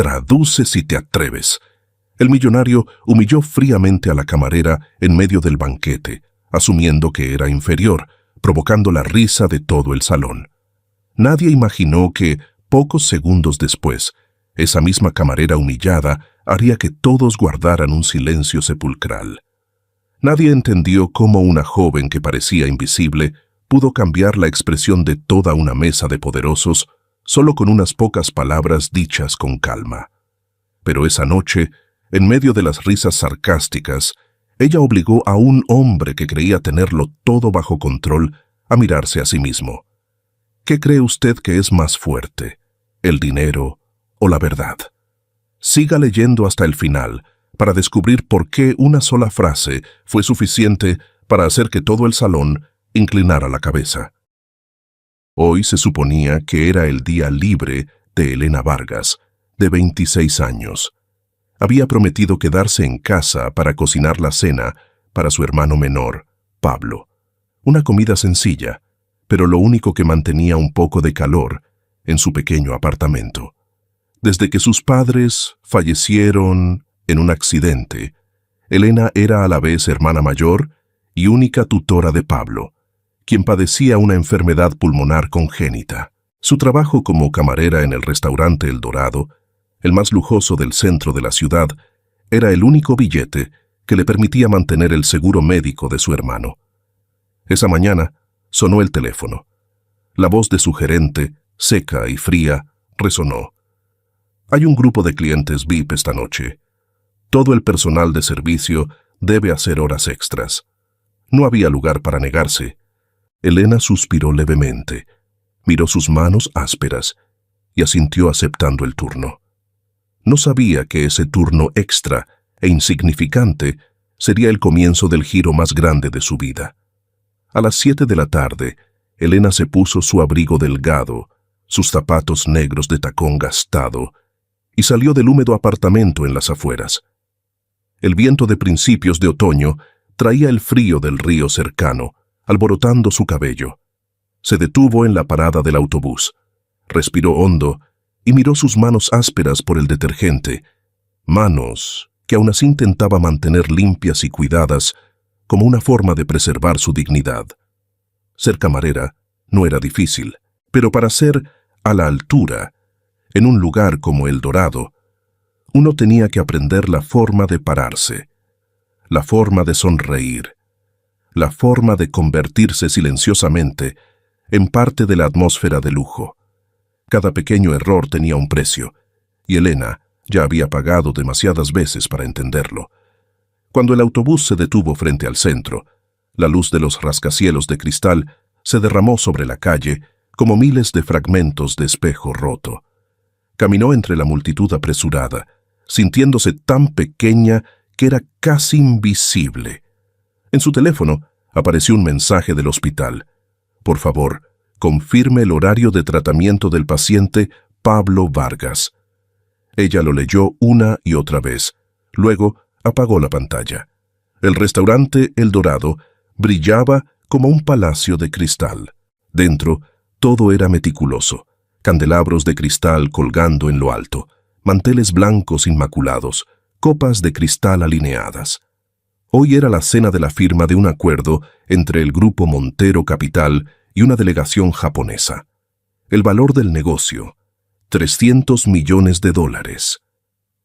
Traduce si te atreves. El millonario humilló fríamente a la camarera en medio del banquete, asumiendo que era inferior, provocando la risa de todo el salón. Nadie imaginó que, pocos segundos después, esa misma camarera humillada haría que todos guardaran un silencio sepulcral. Nadie entendió cómo una joven que parecía invisible pudo cambiar la expresión de toda una mesa de poderosos solo con unas pocas palabras dichas con calma. Pero esa noche, en medio de las risas sarcásticas, ella obligó a un hombre que creía tenerlo todo bajo control a mirarse a sí mismo. ¿Qué cree usted que es más fuerte, el dinero o la verdad? Siga leyendo hasta el final para descubrir por qué una sola frase fue suficiente para hacer que todo el salón inclinara la cabeza. Hoy se suponía que era el día libre de Elena Vargas, de 26 años. Había prometido quedarse en casa para cocinar la cena para su hermano menor, Pablo. Una comida sencilla, pero lo único que mantenía un poco de calor en su pequeño apartamento. Desde que sus padres fallecieron en un accidente, Elena era a la vez hermana mayor y única tutora de Pablo, quien padecía una enfermedad pulmonar congénita. Su trabajo como camarera en el restaurante El Dorado, el más lujoso del centro de la ciudad, era el único billete que le permitía mantener el seguro médico de su hermano. Esa mañana sonó el teléfono. La voz de su gerente, seca y fría, resonó. Hay un grupo de clientes VIP esta noche. Todo el personal de servicio debe hacer horas extras. No había lugar para negarse. Elena suspiró levemente, miró sus manos ásperas y asintió aceptando el turno. No sabía que ese turno extra e insignificante sería el comienzo del giro más grande de su vida. A las 7 de la tarde, Elena se puso su abrigo delgado, sus zapatos negros de tacón gastado, y salió del húmedo apartamento en las afueras. El viento de principios de otoño traía el frío del río cercano, alborotando su cabello. Se detuvo en la parada del autobús, respiró hondo y miró sus manos ásperas por el detergente, manos que aún así intentaba mantener limpias y cuidadas como una forma de preservar su dignidad. Ser camarera no era difícil, pero para ser a la altura, en un lugar como El Dorado, uno tenía que aprender la forma de pararse, la forma de sonreír, la forma de convertirse silenciosamente en parte de la atmósfera de lujo. Cada pequeño error tenía un precio, y Elena ya había pagado demasiadas veces para entenderlo. Cuando el autobús se detuvo frente al centro, la luz de los rascacielos de cristal se derramó sobre la calle como miles de fragmentos de espejo roto. Caminó entre la multitud apresurada, sintiéndose tan pequeña que era casi invisible. En su teléfono apareció un mensaje del hospital. Por favor, confirme el horario de tratamiento del paciente Pablo Vargas. Ella lo leyó una y otra vez. Luego apagó la pantalla. El restaurante El Dorado brillaba como un palacio de cristal. Dentro, todo era meticuloso. Candelabros de cristal colgando en lo alto, manteles blancos inmaculados, copas de cristal alineadas. Hoy era la cena de la firma de un acuerdo entre el grupo Montero Capital y una delegación japonesa. El valor del negocio, $300 millones.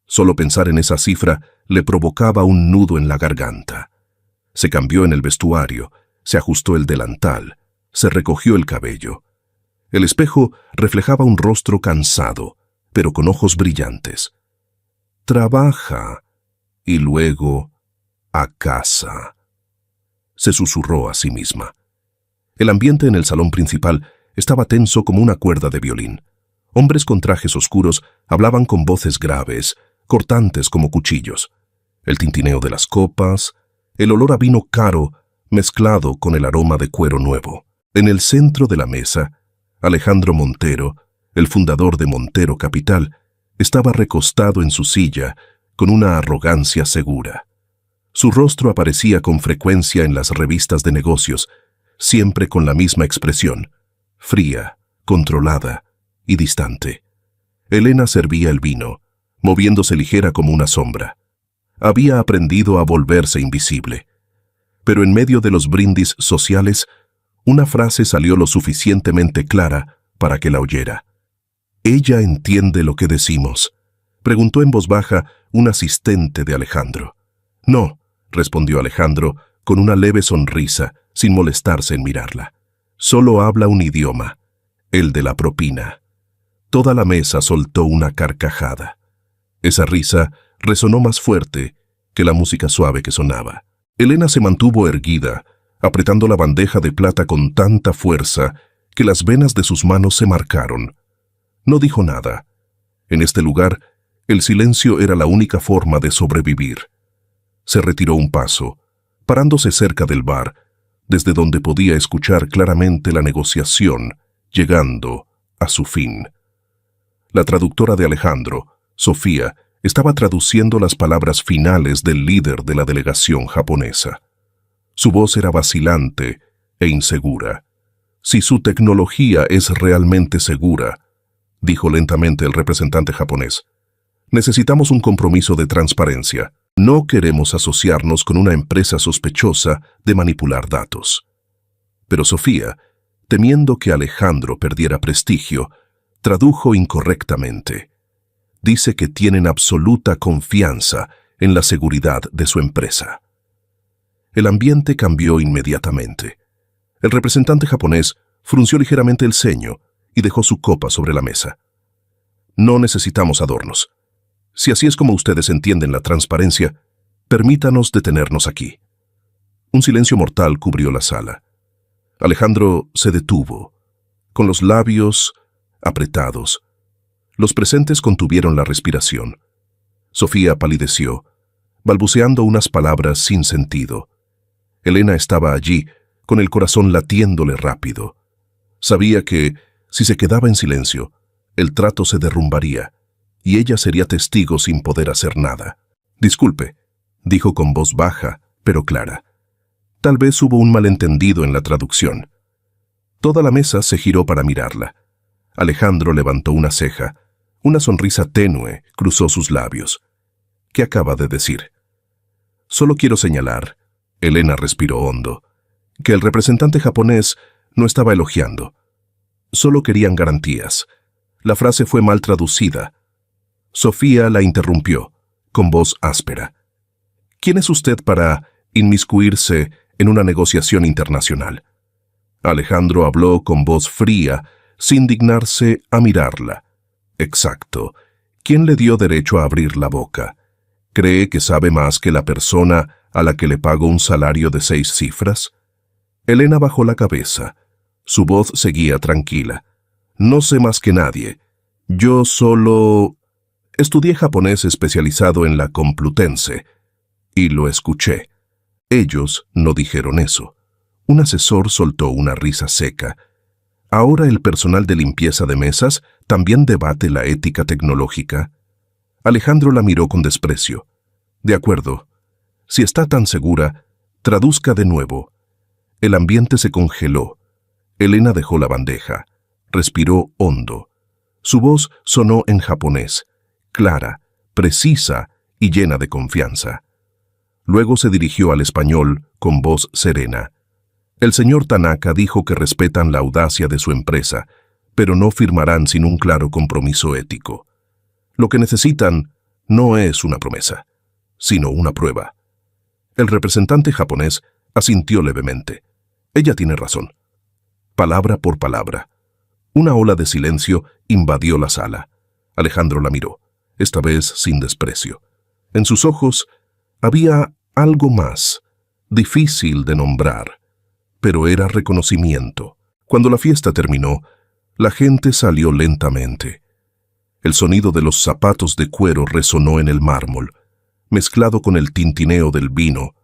Solo pensar en esa cifra le provocaba un nudo en la garganta. Se cambió en el vestuario, se ajustó el delantal, se recogió el cabello. El espejo reflejaba un rostro cansado, pero con ojos brillantes. Trabaja y luego a casa, se susurró a sí misma. El ambiente en el salón principal estaba tenso como una cuerda de violín. Hombres con trajes oscuros hablaban con voces graves, cortantes como cuchillos. El tintineo de las copas, el olor a vino caro mezclado con el aroma de cuero nuevo. En el centro de la mesa, Alejandro Montero, el fundador de Montero Capital, estaba recostado en su silla con una arrogancia segura. Su rostro aparecía con frecuencia en las revistas de negocios, siempre con la misma expresión, fría, controlada y distante. Elena servía el vino, moviéndose ligera como una sombra. Había aprendido a volverse invisible. Pero en medio de los brindis sociales, una frase salió lo suficientemente clara para que la oyera. «¿Ella entiende lo que decimos?», preguntó en voz baja un asistente de Alejandro. «No», respondió Alejandro con una leve sonrisa, sin molestarse en mirarla. «Solo habla un idioma, el de la propina». Toda la mesa soltó una carcajada. Esa risa resonó más fuerte que la música suave que sonaba. Elena se mantuvo erguida, apretando la bandeja de plata con tanta fuerza que las venas de sus manos se marcaron. No dijo nada. En este lugar, el silencio era la única forma de sobrevivir. Se retiró un paso, parándose cerca del bar, desde donde podía escuchar claramente la negociación, llegando a su fin. La traductora de Alejandro, Sofía, estaba traduciendo las palabras finales del líder de la delegación japonesa. Su voz era vacilante e insegura. «Si su tecnología es realmente segura», dijo lentamente el representante japonés, «necesitamos un compromiso de transparencia. No queremos asociarnos con una empresa sospechosa de manipular datos». Pero Sofía, temiendo que Alejandro perdiera prestigio, tradujo incorrectamente. «Dice que tienen absoluta confianza en la seguridad de su empresa». El ambiente cambió inmediatamente. El representante japonés frunció ligeramente el ceño y dejó su copa sobre la mesa. «No necesitamos adornos. Si así es como ustedes entienden la transparencia, permítanos detenernos aquí». Un silencio mortal cubrió la sala. Alejandro se detuvo, con los labios apretados. Los presentes contuvieron la respiración. Sofía palideció, balbuceando unas palabras sin sentido. Elena estaba allí, con el corazón latiéndole rápido. Sabía que, si se quedaba en silencio, el trato se derrumbaría, y ella sería testigo sin poder hacer nada. «Disculpe», dijo con voz baja, pero clara. Tal vez hubo un malentendido en la traducción. Toda la mesa se giró para mirarla. Alejandro levantó una ceja. Una sonrisa tenue cruzó sus labios. «¿Qué acaba de decir?» «Solo quiero señalar», Elena respiró hondo, «que el representante japonés no estaba elogiando. Solo querían garantías. La frase fue mal traducida». Sofía la interrumpió, con voz áspera. «¿Quién es usted para inmiscuirse en una negociación internacional?» Alejandro habló con voz fría, sin dignarse a mirarla. «Exacto. ¿Quién le dio derecho a abrir la boca? ¿Cree que sabe más que la persona a la que le pago un salario de 6 cifras?» Elena bajó la cabeza. Su voz seguía tranquila. «No sé más que nadie. Yo solo estudié japonés especializado en la Complutense y lo escuché. Ellos no dijeron eso». Un asesor soltó una risa seca. «¿Ahora el personal de limpieza de mesas también debate la ética tecnológica?» Alejandro la miró con desprecio. «De acuerdo. Si está tan segura, traduzca de nuevo». El ambiente se congeló. Elena dejó la bandeja. Respiró hondo. Su voz sonó en japonés, clara, precisa y llena de confianza. Luego se dirigió al español con voz serena. «El señor Tanaka dijo que respetan la audacia de su empresa, pero no firmarán sin un claro compromiso ético. Lo que necesitan no es una promesa, sino una prueba». El representante japonés asintió levemente. «Ella tiene razón». Palabra por palabra. Una ola de silencio invadió la sala. Alejandro la miró, esta vez sin desprecio. En sus ojos había algo más, difícil de nombrar, pero era reconocimiento. Cuando la fiesta terminó, la gente salió lentamente. El sonido de los zapatos de cuero resonó en el mármol, mezclado con el tintineo del vino,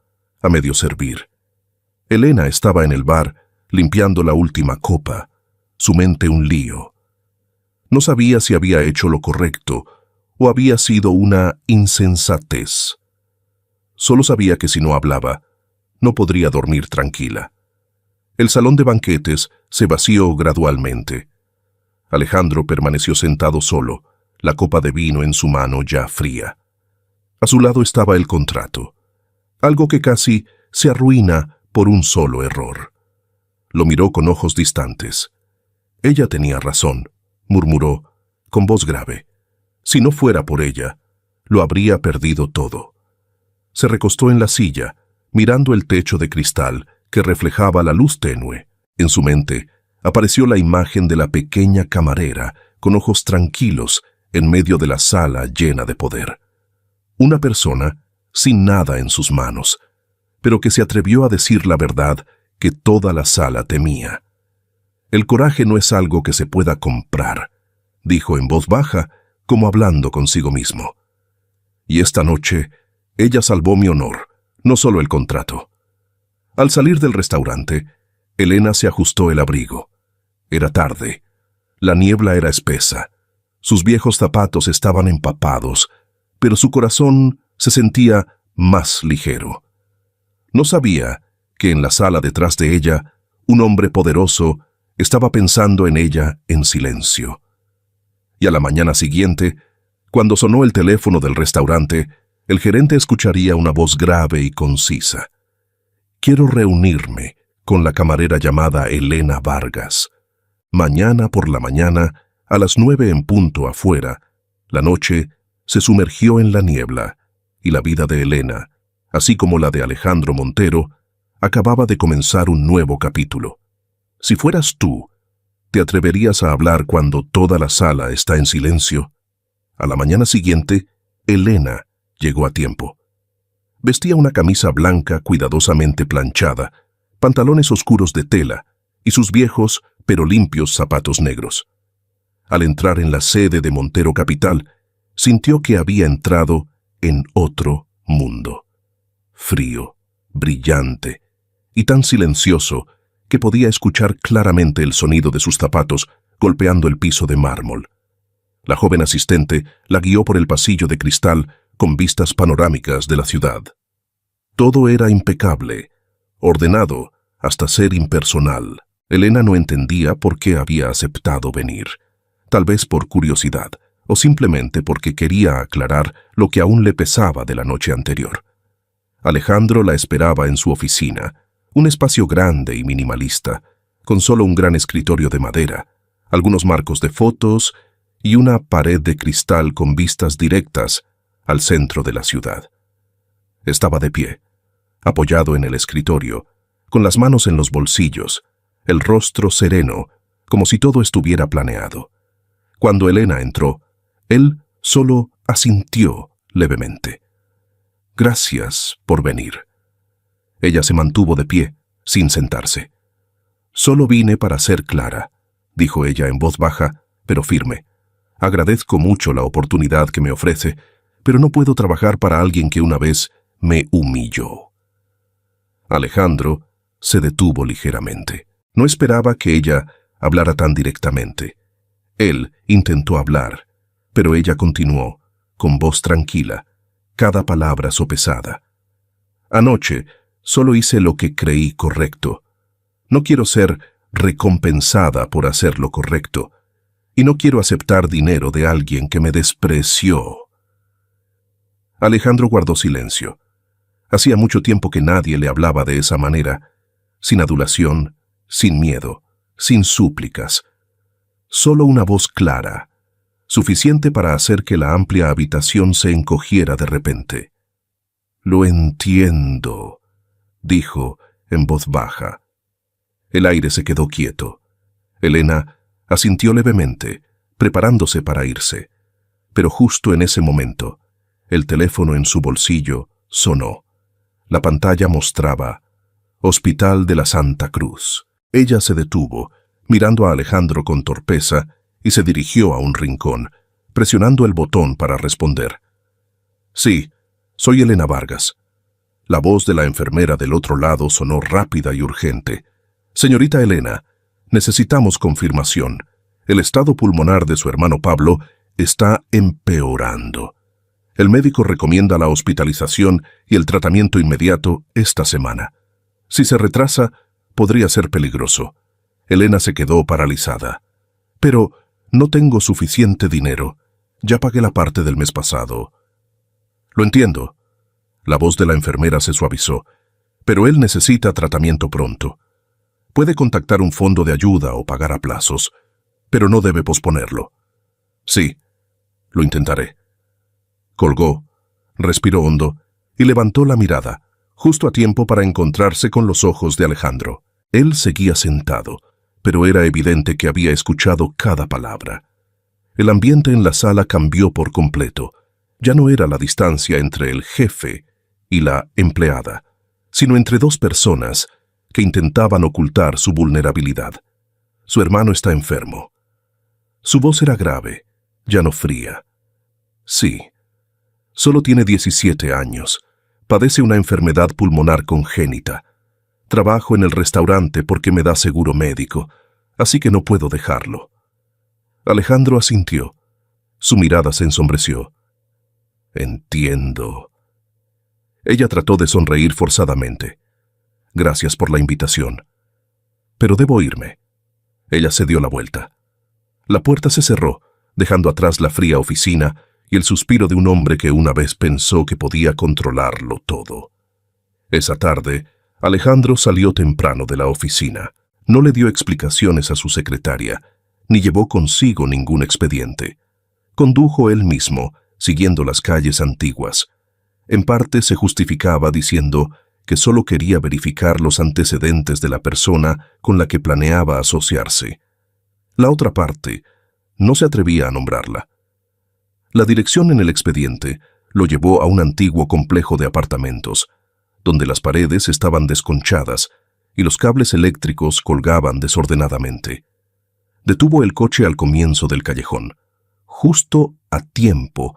a medio servir. Elena estaba en el bar, limpiando la última copa, su mente un lío. No sabía si había hecho lo correcto o había sido una insensatez. Solo sabía que si no hablaba, no podría dormir tranquila. El salón de banquetes se vació gradualmente. Alejandro permaneció sentado solo, la copa de vino en su mano ya fría. A su lado estaba el contrato, algo que casi se arruina por un solo error. Lo miró con ojos distantes. Ella tenía razón, murmuró, con voz grave. Si no fuera por ella, lo habría perdido todo. Se recostó en la silla, mirando el techo de cristal que reflejaba la luz tenue. En su mente apareció la imagen de la pequeña camarera, con ojos tranquilos, en medio de la sala llena de poder. Una persona sin nada en sus manos, pero que se atrevió a decir la verdad que toda la sala temía. El coraje no es algo que se pueda comprar, dijo en voz baja, como hablando consigo mismo. Y esta noche, ella salvó mi honor, no solo el contrato. Al salir del restaurante, Elena se ajustó el abrigo. Era tarde. La niebla era espesa. Sus viejos zapatos estaban empapados, pero su corazón se sentía más ligero. No sabía que en la sala detrás de ella, un hombre poderoso estaba pensando en ella en silencio. Y a la mañana siguiente, cuando sonó el teléfono del restaurante, el gerente escucharía una voz grave y concisa. Quiero reunirme con la camarera llamada Elena Vargas. Mañana por la mañana, a las 9 en punto afuera, la noche se sumergió en la niebla y la vida de Elena, así como la de Alejandro Montero, acababa de comenzar un nuevo capítulo. Si fueras tú, ¿te atreverías a hablar cuando toda la sala está en silencio? A la mañana siguiente, Elena llegó a tiempo. Vestía una camisa blanca cuidadosamente planchada, pantalones oscuros de tela y sus viejos pero limpios zapatos negros. Al entrar en la sede de Montero Capital, sintió que había entrado en otro mundo. Frío, brillante y tan silencioso que podía escuchar claramente el sonido de sus zapatos golpeando el piso de mármol. La joven asistente la guió por el pasillo de cristal con vistas panorámicas de la ciudad. Todo era impecable, ordenado hasta ser impersonal. Elena no entendía por qué había aceptado venir, tal vez por curiosidad o simplemente porque quería aclarar lo que aún le pesaba de la noche anterior. Alejandro la esperaba en su oficina, un espacio grande y minimalista, con solo un gran escritorio de madera, algunos marcos de fotos y una pared de cristal con vistas directas al centro de la ciudad. Estaba de pie, apoyado en el escritorio, con las manos en los bolsillos, el rostro sereno, como si todo estuviera planeado. Cuando Elena entró, él solo asintió levemente. Gracias por venir. Ella se mantuvo de pie, sin sentarse. Solo vine para ser clara, dijo ella en voz baja, pero firme. Agradezco mucho la oportunidad que me ofrece, pero no puedo trabajar para alguien que una vez me humilló. Alejandro se detuvo ligeramente. No esperaba que ella hablara tan directamente. Él intentó hablar, pero ella continuó, con voz tranquila, cada palabra sopesada. Anoche solo hice lo que creí correcto. No quiero ser recompensada por hacer lo correcto, y no quiero aceptar dinero de alguien que me despreció. Alejandro guardó silencio. Hacía mucho tiempo que nadie le hablaba de esa manera, sin adulación, sin miedo, sin súplicas. Solo una voz clara, suficiente para hacer que la amplia habitación se encogiera de repente. «Lo entiendo», dijo en voz baja. El aire se quedó quieto. Elena asintió levemente, preparándose para irse. Pero justo en ese momento, el teléfono en su bolsillo sonó. La pantalla mostraba Hospital de la Santa Cruz. Ella se detuvo, mirando a Alejandro con torpeza, y se dirigió a un rincón, presionando el botón para responder. «Sí, soy Elena Vargas». La voz de la enfermera del otro lado sonó rápida y urgente. «Señorita Elena, necesitamos confirmación. El estado pulmonar de su hermano Pablo está empeorando. El médico recomienda la hospitalización y el tratamiento inmediato esta semana. Si se retrasa, podría ser peligroso». Elena se quedó paralizada. «Pero no tengo suficiente dinero. Ya pagué la parte del mes pasado. Lo entiendo. La voz de la enfermera se suavizó. Pero él necesita tratamiento pronto. Puede contactar un fondo de ayuda o pagar a plazos, pero no debe posponerlo. Sí, lo intentaré. Colgó, respiró hondo y levantó la mirada, justo a tiempo para encontrarse con los ojos de Alejandro. Él seguía sentado, pero era evidente que había escuchado cada palabra. El ambiente en la sala cambió por completo. Ya no era la distancia entre el jefe y la empleada, sino entre dos personas que intentaban ocultar su vulnerabilidad. Su hermano está enfermo. Su voz era grave, ya no fría. Sí, solo tiene 17 años. Padece una enfermedad pulmonar congénita. Trabajo en el restaurante porque me da seguro médico, así que no puedo dejarlo. Alejandro asintió. Su mirada se ensombreció. Entiendo. Ella trató de sonreír forzadamente. Gracias por la invitación. Pero debo irme. Ella se dio la vuelta. La puerta se cerró, dejando atrás la fría oficina y el suspiro de un hombre que una vez pensó que podía controlarlo todo. Esa tarde, Alejandro salió temprano de la oficina. No le dio explicaciones a su secretaria, ni llevó consigo ningún expediente. Condujo él mismo, siguiendo las calles antiguas. En parte se justificaba diciendo que solo quería verificar los antecedentes de la persona con la que planeaba asociarse. La otra parte no se atrevía a nombrarla. La dirección en el expediente lo llevó a un antiguo complejo de apartamentos, donde las paredes estaban desconchadas y los cables eléctricos colgaban desordenadamente. Detuvo el coche al comienzo del callejón, justo a tiempo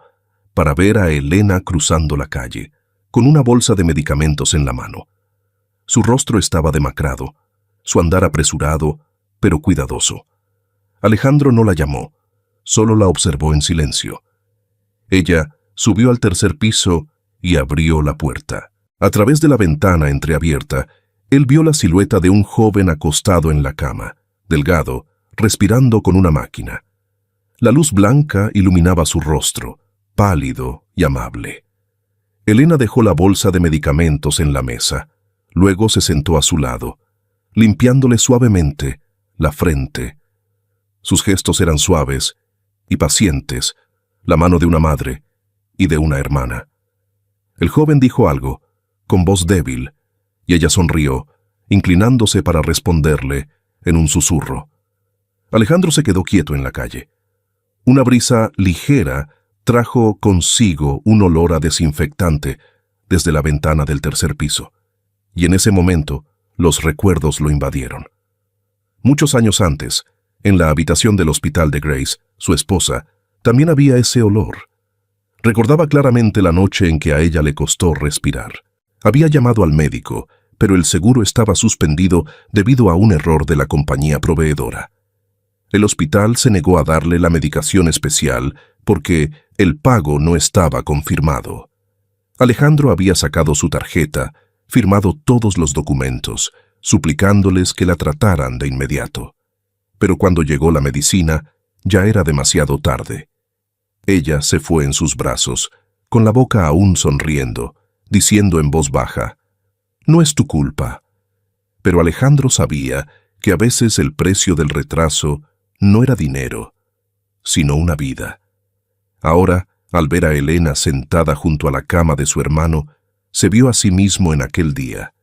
para ver a Elena cruzando la calle, con una bolsa de medicamentos en la mano. Su rostro estaba demacrado, su andar apresurado, pero cuidadoso. Alejandro no la llamó, solo la observó en silencio. Ella subió al tercer piso y abrió la puerta. A través de la ventana entreabierta, él vio la silueta de un joven acostado en la cama, delgado, respirando con una máquina. La luz blanca iluminaba su rostro, pálido y amable. Elena dejó la bolsa de medicamentos en la mesa. Luego se sentó a su lado, limpiándole suavemente la frente. Sus gestos eran suaves y pacientes, la mano de una madre y de una hermana. El joven dijo algo, con voz débil, y ella sonrió, inclinándose para responderle en un susurro. Alejandro se quedó quieto en la calle. Una brisa ligera trajo consigo un olor a desinfectante desde la ventana del tercer piso, y en ese momento los recuerdos lo invadieron. Muchos años antes, en la habitación del hospital de Grace, su esposa, también había ese olor. Recordaba claramente la noche en que a ella le costó respirar. Había llamado al médico, pero el seguro estaba suspendido debido a un error de la compañía proveedora. El hospital se negó a darle la medicación especial porque el pago no estaba confirmado. Alejandro había sacado su tarjeta, firmado todos los documentos, suplicándoles que la trataran de inmediato. Pero cuando llegó la medicina, ya era demasiado tarde. Ella se fue en sus brazos, con la boca aún sonriendo, diciendo en voz baja, «No es tu culpa». Pero Alejandro sabía que a veces el precio del retraso no era dinero, sino una vida. Ahora, al ver a Elena sentada junto a la cama de su hermano, se vio a sí mismo en aquel día,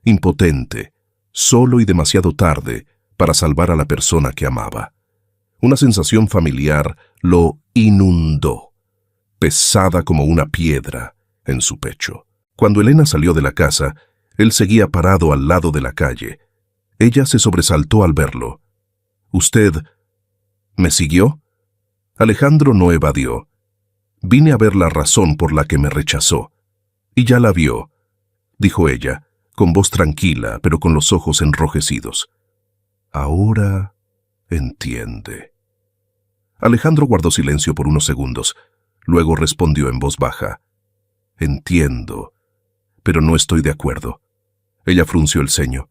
impotente, solo y demasiado tarde para salvar a la persona que amaba. Una sensación familiar lo inundó, pesada como una piedra en su pecho. Cuando Elena salió de la casa, él seguía parado al lado de la calle. Ella se sobresaltó al verlo. «¿Usted me siguió?» Alejandro no evadió. «Vine a ver la razón por la que me rechazó. Y ya la vio», dijo ella, con voz tranquila, pero con los ojos enrojecidos. «Ahora entiende». Alejandro guardó silencio por unos segundos. Luego respondió en voz baja. «Entiendo, pero no estoy de acuerdo». Ella frunció el ceño.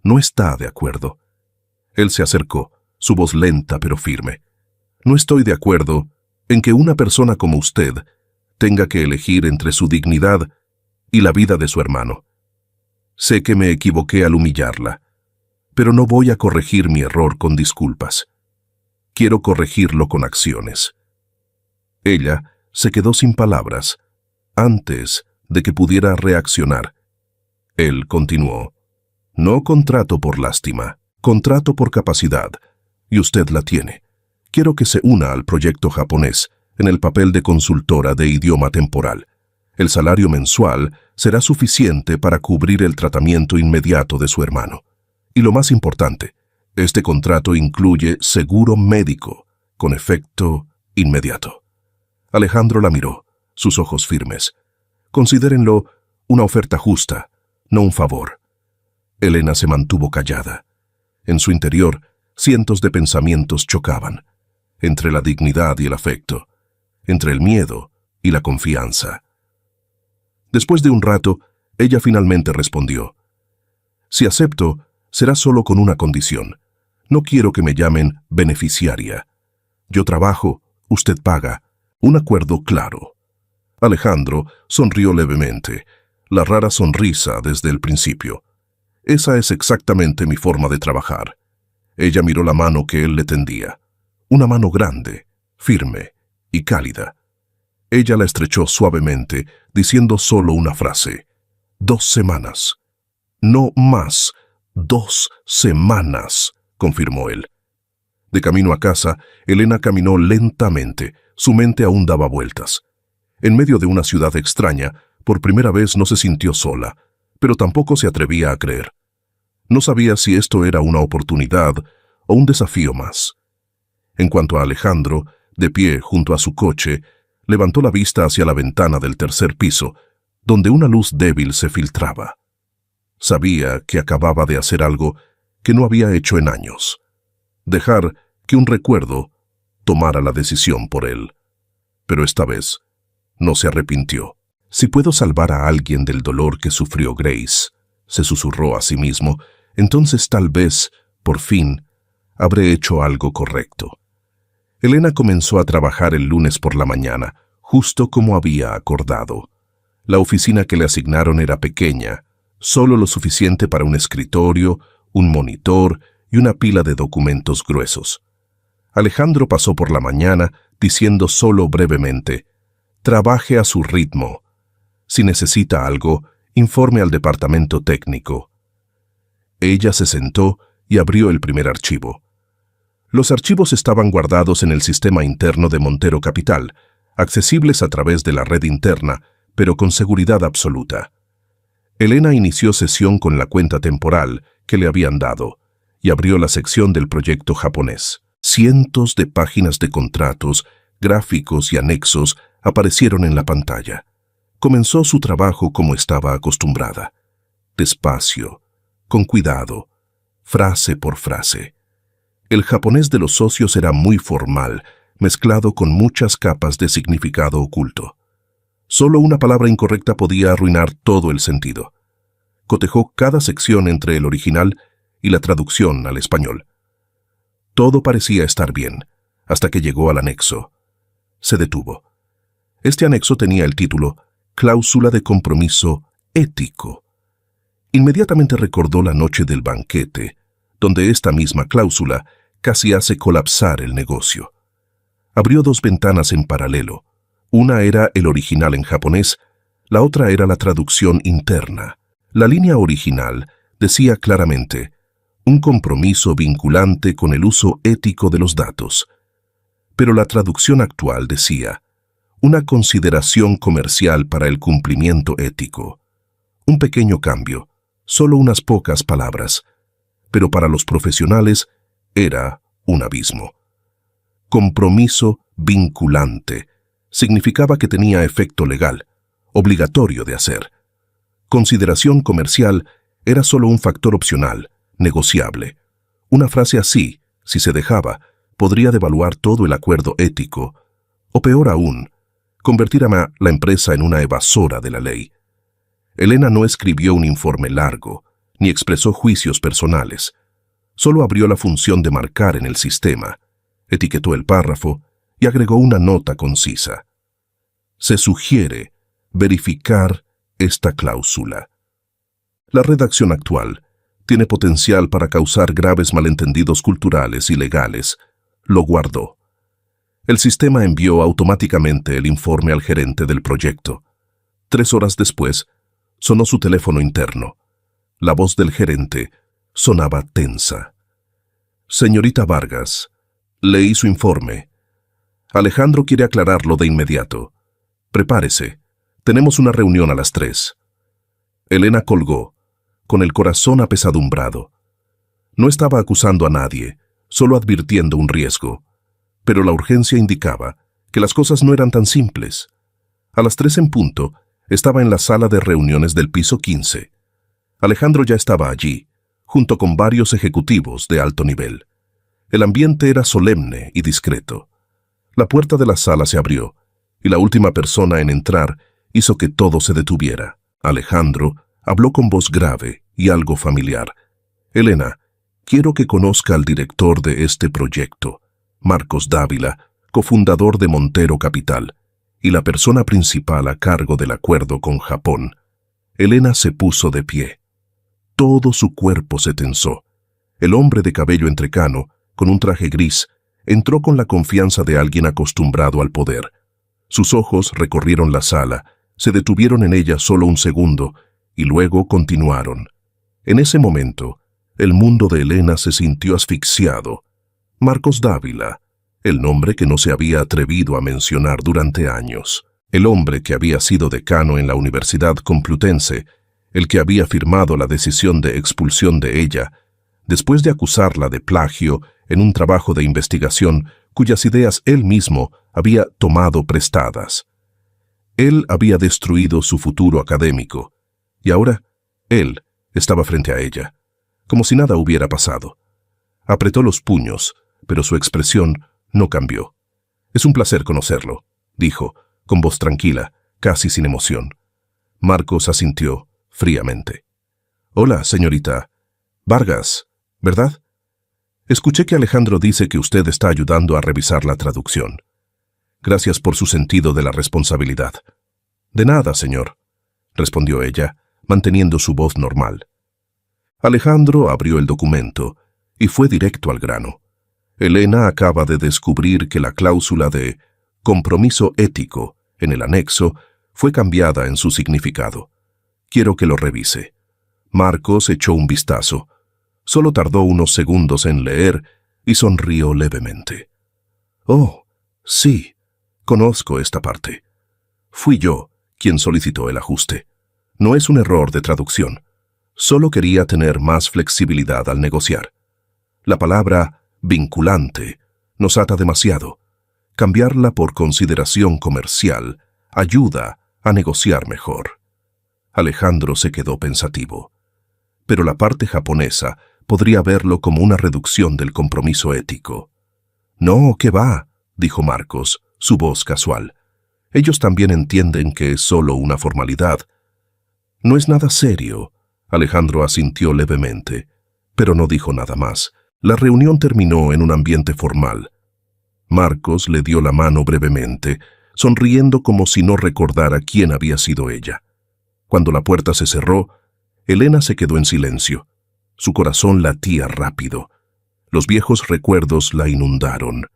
«No está de acuerdo». Él se acercó, su voz lenta pero firme. «No estoy de acuerdo en que una persona como usted tenga que elegir entre su dignidad y la vida de su hermano. Sé que me equivoqué al humillarla, pero no voy a corregir mi error con disculpas. Quiero corregirlo con acciones. Ella se quedó sin palabras antes de que pudiera reaccionar. Él continuó: no contrato por lástima, contrato por capacidad, y usted la tiene. Quiero que se una al proyecto japonés en el papel de consultora de idioma temporal. El salario mensual será suficiente para cubrir el tratamiento inmediato de su hermano. Y lo más importante, este contrato incluye seguro médico, con efecto inmediato. Alejandro la miró, sus ojos firmes. Considérenlo una oferta justa, no un favor. Elena se mantuvo callada. En su interior, cientos de pensamientos chocaban, entre la dignidad y el afecto, entre el miedo y la confianza. Después de un rato, ella finalmente respondió: si acepto, será solo con una condición. No quiero que me llamen beneficiaria. Yo trabajo, usted paga. Un acuerdo claro. Alejandro sonrió levemente, la rara sonrisa desde el principio. Esa es exactamente mi forma de trabajar. Ella miró la mano que él le tendía. Una mano grande, firme y cálida. Ella la estrechó suavemente, diciendo solo una frase: 2 semanas. No más. 2 semanas, confirmó él. De camino a casa, Elena caminó lentamente, su mente aún daba vueltas. En medio de una ciudad extraña, por primera vez no se sintió sola, pero tampoco se atrevía a creer. No sabía si esto era una oportunidad o un desafío más. En cuanto a Alejandro, de pie junto a su coche, levantó la vista hacia la ventana del 3er piso, donde una luz débil se filtraba. Sabía que acababa de hacer algo que no había hecho en años: dejar que un recuerdo tomara la decisión por él. Pero esta vez no se arrepintió. Si puedo salvar a alguien del dolor que sufrió Grace, se susurró a sí mismo, entonces tal vez, por fin, habré hecho algo correcto. Elena comenzó a trabajar el lunes por la mañana, justo como había acordado. La oficina que le asignaron era pequeña, solo lo suficiente para un escritorio, un monitor y una pila de documentos gruesos. Alejandro pasó por la mañana diciendo solo brevemente: trabaje a su ritmo. Si necesita algo, informe al departamento técnico. Ella se sentó y abrió el primer archivo. Los archivos estaban guardados en el sistema interno de Montero Capital, accesibles a través de la red interna, pero con seguridad absoluta. Elena inició sesión con la cuenta temporal que le habían dado y abrió la sección del proyecto japonés. Cientos de páginas de contratos, gráficos y anexos aparecieron en la pantalla. Comenzó su trabajo como estaba acostumbrada, despacio, con cuidado, frase por frase. El japonés de los socios era muy formal, mezclado con muchas capas de significado oculto. Solo una palabra incorrecta podía arruinar todo el sentido. Cotejó cada sección entre el original y la traducción al español. Todo parecía estar bien, hasta que llegó al anexo. Se detuvo. Este anexo tenía el título Cláusula de compromiso ético. Inmediatamente recordó la noche del banquete, donde esta misma cláusula casi hace colapsar el negocio. Abrió 2 ventanas en paralelo. Una era el original en japonés, la otra era la traducción interna. La línea original decía claramente: un compromiso vinculante con el uso ético de los datos. Pero la traducción actual decía: una consideración comercial para el cumplimiento ético. Un pequeño cambio, solo unas pocas palabras, pero para los profesionales era un abismo. Compromiso vinculante significaba que tenía efecto legal, obligatorio de hacer. Consideración comercial era solo un factor opcional, negociable. Una frase así, si se dejaba, podría devaluar todo el acuerdo ético, o peor aún, convertir a la empresa en una evasora de la ley. Elena no escribió un informe largo, ni expresó juicios personales. Solo abrió la función de marcar en el sistema, etiquetó el párrafo y agregó una nota concisa. Se sugiere verificar esta cláusula. La redacción actual tiene potencial para causar graves malentendidos culturales y legales. Lo guardó. El sistema envió automáticamente el informe al gerente del proyecto. 3 horas después, sonó su teléfono interno. La voz del gerente sonaba tensa. Señorita Vargas, leí su informe. Alejandro quiere aclararlo de inmediato. Prepárese, tenemos una reunión a las 3. Elena colgó, con el corazón apesadumbrado. No estaba acusando a nadie, solo advirtiendo un riesgo. Pero la urgencia indicaba que las cosas no eran tan simples. A las 3 en punto, estaba en la sala de reuniones del piso 15. Alejandro ya estaba allí, junto con varios ejecutivos de alto nivel. El ambiente era solemne y discreto. La puerta de la sala se abrió, y la última persona en entrar hizo que todo se detuviera. Alejandro habló con voz grave y algo familiar. Elena, quiero que conozca al director de este proyecto, Marcos Dávila, cofundador de Montero Capital, y la persona principal a cargo del acuerdo con Japón. Elena se puso de pie. Todo su cuerpo se tensó. El hombre de cabello entrecano, con un traje gris, entró con la confianza de alguien acostumbrado al poder. Sus ojos recorrieron la sala, se detuvieron en ella solo un segundo, y luego continuaron. En ese momento, el mundo de Elena se sintió asfixiado. Marcos Dávila, el nombre que no se había atrevido a mencionar durante años. El hombre que había sido decano en la Universidad Complutense, el que había firmado la decisión de expulsión de ella, después de acusarla de plagio en un trabajo de investigación cuyas ideas él mismo había tomado prestadas. Él había destruido su futuro académico, y ahora él estaba frente a ella, como si nada hubiera pasado. Apretó los puños, pero su expresión no cambió. «Es un placer conocerlo», dijo, con voz tranquila, casi sin emoción. Marcos asintió fríamente. «Hola, señorita Vargas, ¿verdad? Escuché que Alejandro dice que usted está ayudando a revisar la traducción. Gracias por su sentido de la responsabilidad». «De nada, señor», respondió ella, manteniendo su voz normal. Alejandro abrió el documento y fue directo al grano. Elena acaba de descubrir que la cláusula de compromiso ético en el anexo fue cambiada en su significado. Quiero que lo revise. Marcos echó un vistazo. Solo tardó unos segundos en leer y sonrió levemente. «Oh, sí, conozco esta parte. Fui yo quien solicitó el ajuste. No es un error de traducción. Solo quería tener más flexibilidad al negociar. La palabra vinculante nos ata demasiado. Cambiarla por consideración comercial ayuda a negociar mejor». Alejandro se quedó pensativo. Pero la parte japonesa podría verlo como una reducción del compromiso ético. «No, ¿qué va?», dijo Marcos, su voz casual. «Ellos también entienden que es solo una formalidad». «No es nada serio», Alejandro asintió levemente, pero no dijo nada más. La reunión terminó en un ambiente formal. Marcos le dio la mano brevemente, sonriendo como si no recordara quién había sido ella. Cuando la puerta se cerró, Elena se quedó en silencio. Su corazón latía rápido. Los viejos recuerdos la inundaron.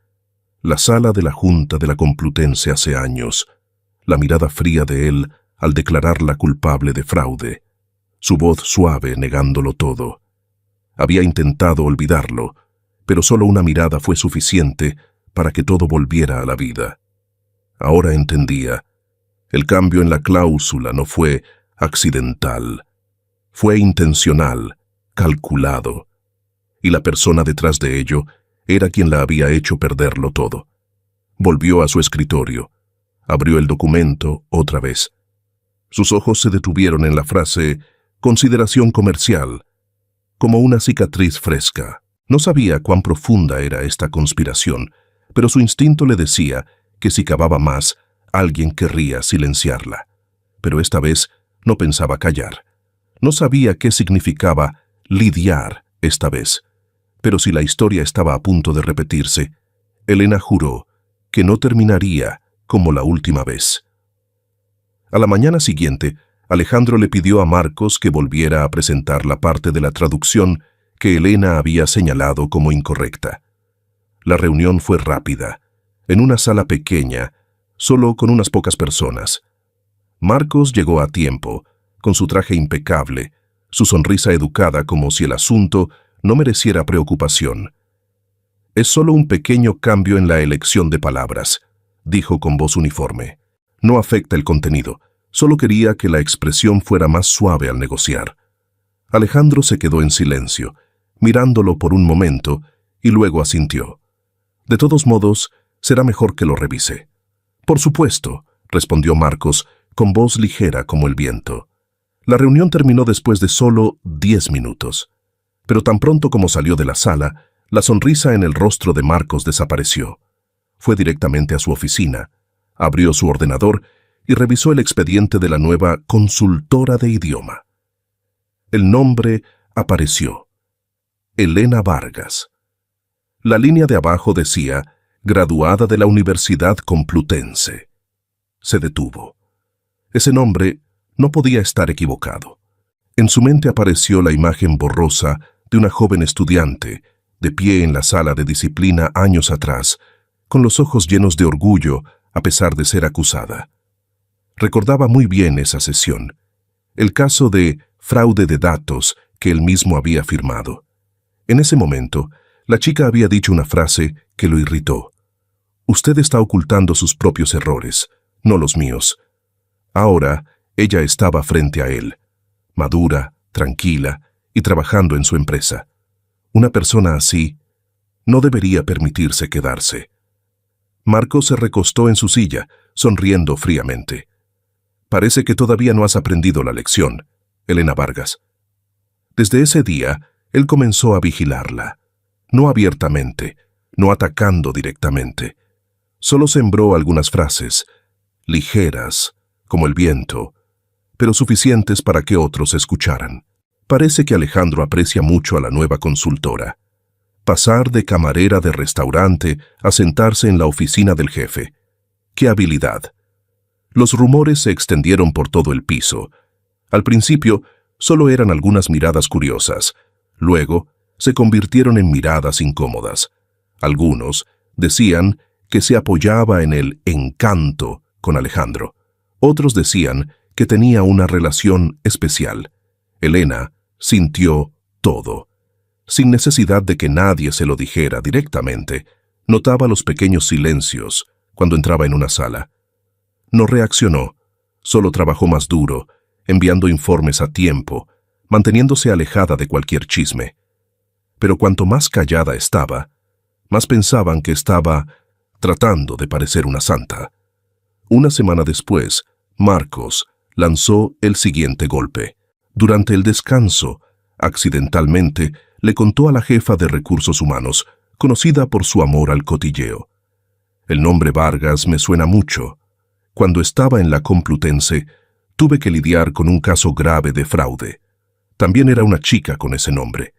La sala de la Junta de la Complutense hace años, la mirada fría de él al declararla culpable de fraude, su voz suave negándolo todo. Había intentado olvidarlo, pero solo una mirada fue suficiente para que todo volviera a la vida. Ahora entendía. El cambio en la cláusula no fue accidental. Fue intencional, calculado. Y la persona detrás de ello era quien la había hecho perderlo todo. Volvió a su escritorio. Abrió el documento otra vez. Sus ojos se detuvieron en la frase «consideración comercial», como una cicatriz fresca. No sabía cuán profunda era esta conspiración, pero su instinto le decía que si cavaba más, alguien querría silenciarla. Pero esta vez no pensaba callar. No sabía qué significaba lidiar esta vez. Pero si la historia estaba a punto de repetirse, Elena juró que no terminaría como la última vez. A la mañana siguiente, Alejandro le pidió a Marcos que volviera a presentar la parte de la traducción que Elena había señalado como incorrecta. La reunión fue rápida, en una sala pequeña, solo con unas pocas personas. Marcos llegó a tiempo, con su traje impecable, su sonrisa educada como si el asunto no mereciera preocupación. «Es solo un pequeño cambio en la elección de palabras», dijo con voz uniforme. «No afecta el contenido, solo quería que la expresión fuera más suave al negociar». Alejandro se quedó en silencio, mirándolo por un momento, y luego asintió. «De todos modos, será mejor que lo revise». «Por supuesto», respondió Marcos, con voz ligera como el viento. La reunión terminó después de solo 10 minutos. Pero tan pronto como salió de la sala, la sonrisa en el rostro de Marcos desapareció. Fue directamente a su oficina, abrió su ordenador y revisó el expediente de la nueva consultora de idioma. El nombre apareció: Elena Vargas. La línea de abajo decía, graduada de la Universidad Complutense. Se detuvo. Ese nombre no podía estar equivocado. En su mente apareció la imagen borrosa de una joven estudiante, de pie en la sala de disciplina años atrás, con los ojos llenos de orgullo a pesar de ser acusada. Recordaba muy bien esa sesión, el caso de fraude de datos que él mismo había firmado. En ese momento, la chica había dicho una frase que lo irritó. «Usted está ocultando sus propios errores, no los míos». Ahora, ella estaba frente a él, madura, tranquila y trabajando en su empresa. Una persona así no debería permitirse quedarse. Marcos se recostó en su silla, sonriendo fríamente. «Parece que todavía no has aprendido la lección, Elena Vargas». Desde ese día, él comenzó a vigilarla. No abiertamente, no atacando directamente. Solo sembró algunas frases, ligeras, como el viento, pero suficientes para que otros escucharan. Parece que Alejandro aprecia mucho a la nueva consultora. Pasar de camarera de restaurante a sentarse en la oficina del jefe. ¡Qué habilidad! Los rumores se extendieron por todo el piso. Al principio, solo eran algunas miradas curiosas. Luego, se convirtieron en miradas incómodas. Algunos decían que se apoyaba en el encanto con Alejandro. Otros decían que tenía una relación especial. Elena sintió todo. Sin necesidad de que nadie se lo dijera directamente, notaba los pequeños silencios cuando entraba en una sala. No reaccionó, solo trabajó más duro, enviando informes a tiempo, manteniéndose alejada de cualquier chisme. Pero cuanto más callada estaba, más pensaban que estaba tratando de parecer una santa. Una semana después, Marcos lanzó el siguiente golpe. Durante el descanso, accidentalmente, le contó a la jefa de recursos humanos, conocida por su amor al cotilleo. «El nombre Vargas me suena mucho. Cuando estaba en la Complutense, tuve que lidiar con un caso grave de fraude. También era una chica con ese nombre.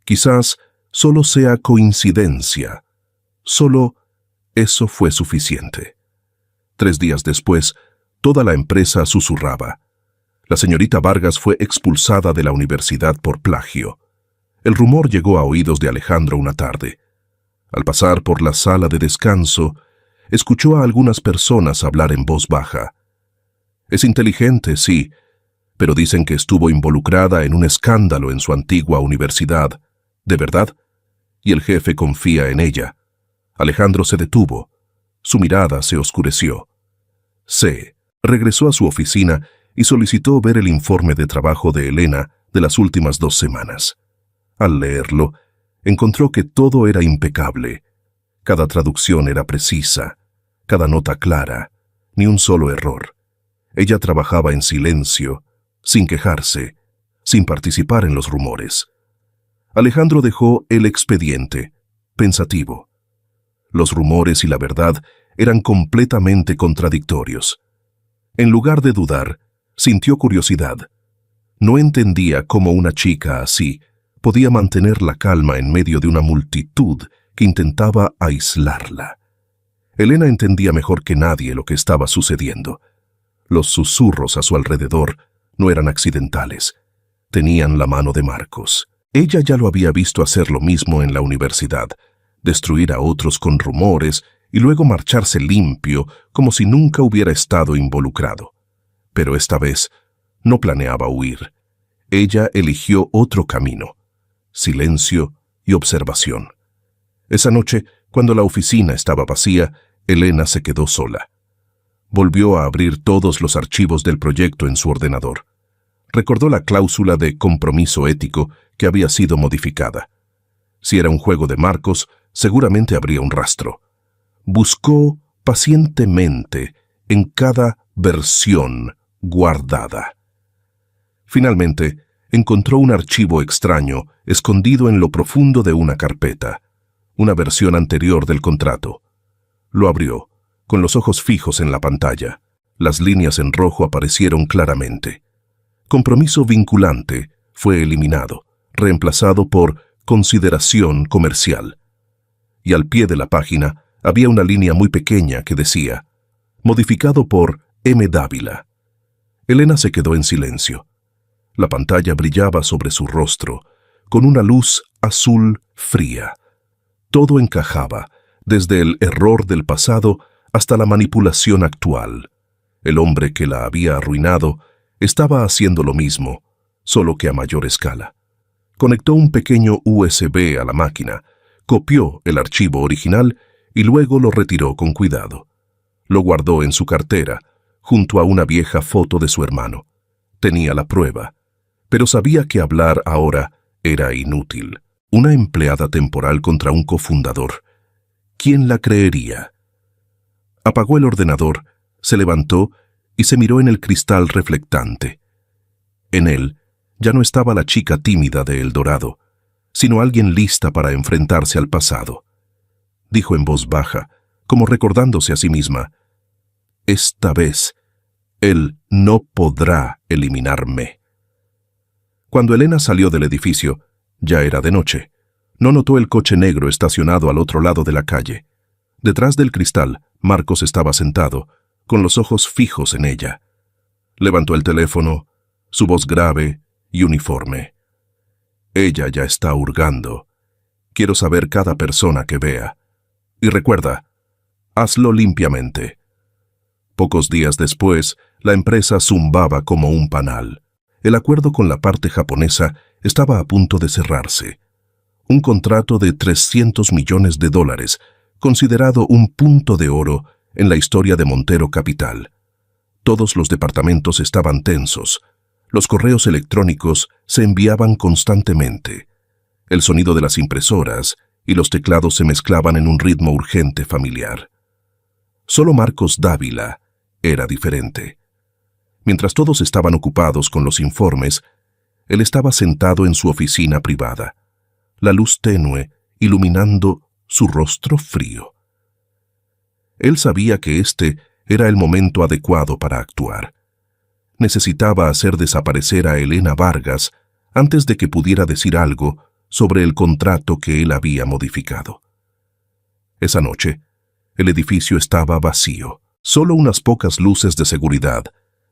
Quizás solo sea coincidencia. Solo eso fue suficiente». 3 días después, toda la empresa susurraba. La señorita Vargas fue expulsada de la universidad por plagio. El rumor llegó a oídos de Alejandro una tarde. Al pasar por la sala de descanso, escuchó a algunas personas hablar en voz baja. «Es inteligente, sí, pero dicen que estuvo involucrada en un escándalo en su antigua universidad. ¿De verdad?» Y el jefe confía en ella. Alejandro se detuvo. Su mirada se oscureció. Regresó a su oficina y solicitó ver el informe de trabajo de Elena de las últimas 2 semanas. Al leerlo, encontró que todo era impecable. Cada traducción era precisa, cada nota clara, ni un solo error. Ella trabajaba en silencio, sin quejarse, sin participar en los rumores. Alejandro dejó el expediente, pensativo. Los rumores y la verdad eran completamente contradictorios. En lugar de dudar, sintió curiosidad. No entendía cómo una chica así podía mantener la calma en medio de una multitud que intentaba aislarla. Elena entendía mejor que nadie lo que estaba sucediendo. Los susurros a su alrededor no eran accidentales. Tenían la mano de Marcos. Ella ya lo había visto hacer lo mismo en la universidad, destruir a otros con rumores y luego marcharse limpio como si nunca hubiera estado involucrado. Pero esta vez no planeaba huir. Ella eligió otro camino: silencio y observación. Esa noche, cuando la oficina estaba vacía, Elena se quedó sola. Volvió a abrir todos los archivos del proyecto en su ordenador. Recordó la cláusula de compromiso ético que había sido modificada. Si era un juego de Marcos, seguramente habría un rastro. Buscó pacientemente en cada versión guardada. Finalmente, encontró un archivo extraño escondido en lo profundo de una carpeta, una versión anterior del contrato. Lo abrió, con los ojos fijos en la pantalla. Las líneas en rojo aparecieron claramente. Compromiso vinculante fue eliminado, reemplazado por consideración comercial. Y al pie de la página había una línea muy pequeña que decía: modificado por M. Dávila. Elena se quedó en silencio. La pantalla brillaba sobre su rostro, con una luz azul fría. Todo encajaba, desde el error del pasado hasta la manipulación actual. El hombre que la había arruinado estaba haciendo lo mismo, solo que a mayor escala. Conectó un pequeño USB a la máquina, copió el archivo original y luego lo retiró con cuidado. Lo guardó en su cartera, junto a una vieja foto de su hermano. Tenía la prueba, pero sabía que hablar ahora era inútil. Una empleada temporal contra un cofundador. ¿Quién la creería? Apagó el ordenador, se levantó y se miró en el cristal reflectante. En él ya no estaba la chica tímida de El Dorado, sino alguien lista para enfrentarse al pasado. Dijo en voz baja, como recordándose a sí misma: esta vez, él no podrá eliminarme. Cuando Elena salió del edificio, ya era de noche. No notó el coche negro estacionado al otro lado de la calle. Detrás del cristal, Marcos estaba sentado, con los ojos fijos en ella. Levantó el teléfono, su voz grave y uniforme. Ella ya está hurgando. Quiero saber cada persona que vea. Y recuerda, hazlo limpiamente. Pocos días después, la empresa zumbaba como un panal. El acuerdo con la parte japonesa estaba a punto de cerrarse. Un contrato de $300 millones, considerado un punto de oro en la historia de Montero Capital. Todos los departamentos estaban tensos. Los correos electrónicos se enviaban constantemente. El sonido de las impresoras y los teclados se mezclaban en un ritmo urgente familiar. Solo Marcos Dávila era diferente. Mientras todos estaban ocupados con los informes, él estaba sentado en su oficina privada, la luz tenue iluminando su rostro frío. Él sabía que este era el momento adecuado para actuar. Necesitaba hacer desaparecer a Elena Vargas antes de que pudiera decir algo sobre el contrato que él había modificado. Esa noche, el edificio estaba vacío. Solo unas pocas luces de seguridad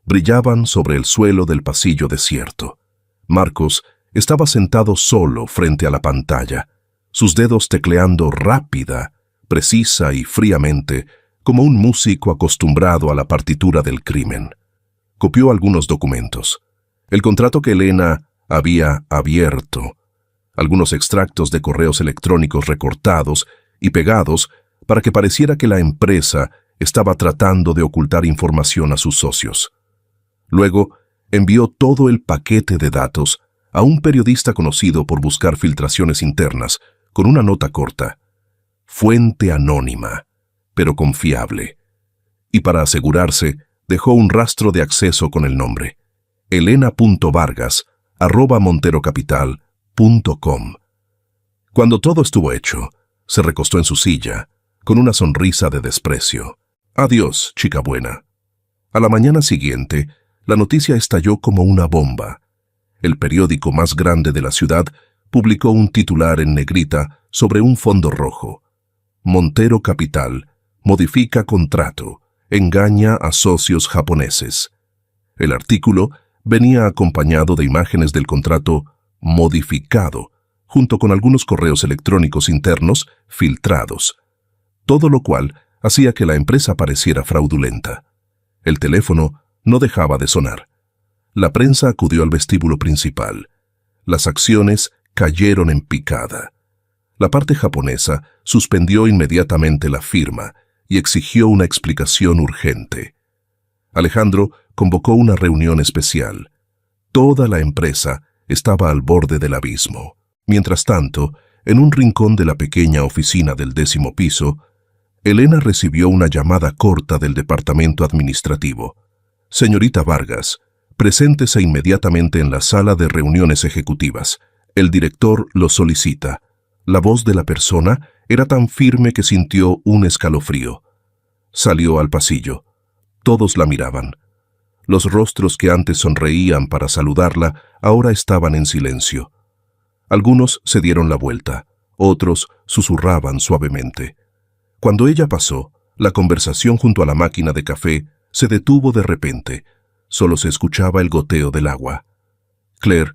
brillaban sobre el suelo del pasillo desierto. Marcos estaba sentado solo frente a la pantalla, sus dedos tecleando rápida, precisa y fríamente, como un músico acostumbrado a la partitura del crimen. Copió algunos documentos: el contrato que Elena había abierto, algunos extractos de correos electrónicos recortados y pegados para que pareciera que la empresa estaba tratando de ocultar información a sus socios. Luego, envió todo el paquete de datos a un periodista conocido por buscar filtraciones internas, con una nota corta: fuente anónima, pero confiable. Y para asegurarse, dejó un rastro de acceso con el nombre: elena.vargas@monterocapital.com. Cuando todo estuvo hecho, se recostó en su silla, con una sonrisa de desprecio. Adiós, chica buena. A la mañana siguiente, la noticia estalló como una bomba. El periódico más grande de la ciudad publicó un titular en negrita sobre un fondo rojo: Montero Capital modifica contrato, engaña a socios japoneses. El artículo venía acompañado de imágenes del contrato modificado, junto con algunos correos electrónicos internos filtrados, todo lo cual hacía que la empresa pareciera fraudulenta. El teléfono no dejaba de sonar. La prensa acudió al vestíbulo principal. Las acciones cayeron en picada. La parte japonesa suspendió inmediatamente la firma y exigió una explicación urgente. Alejandro convocó una reunión especial. Toda la empresa estaba al borde del abismo. Mientras tanto, en un rincón de la pequeña oficina del 10º piso, Elena recibió una llamada corta del departamento administrativo. Señorita Vargas, preséntese inmediatamente en la sala de reuniones ejecutivas. El director lo solicita. La voz de la persona era tan firme que sintió un escalofrío. Salió al pasillo. Todos la miraban. Los rostros que antes sonreían para saludarla ahora estaban en silencio. Algunos se dieron la vuelta, otros susurraban suavemente. Cuando ella pasó, la conversación junto a la máquina de café se detuvo de repente. Solo se escuchaba el goteo del agua. Claire,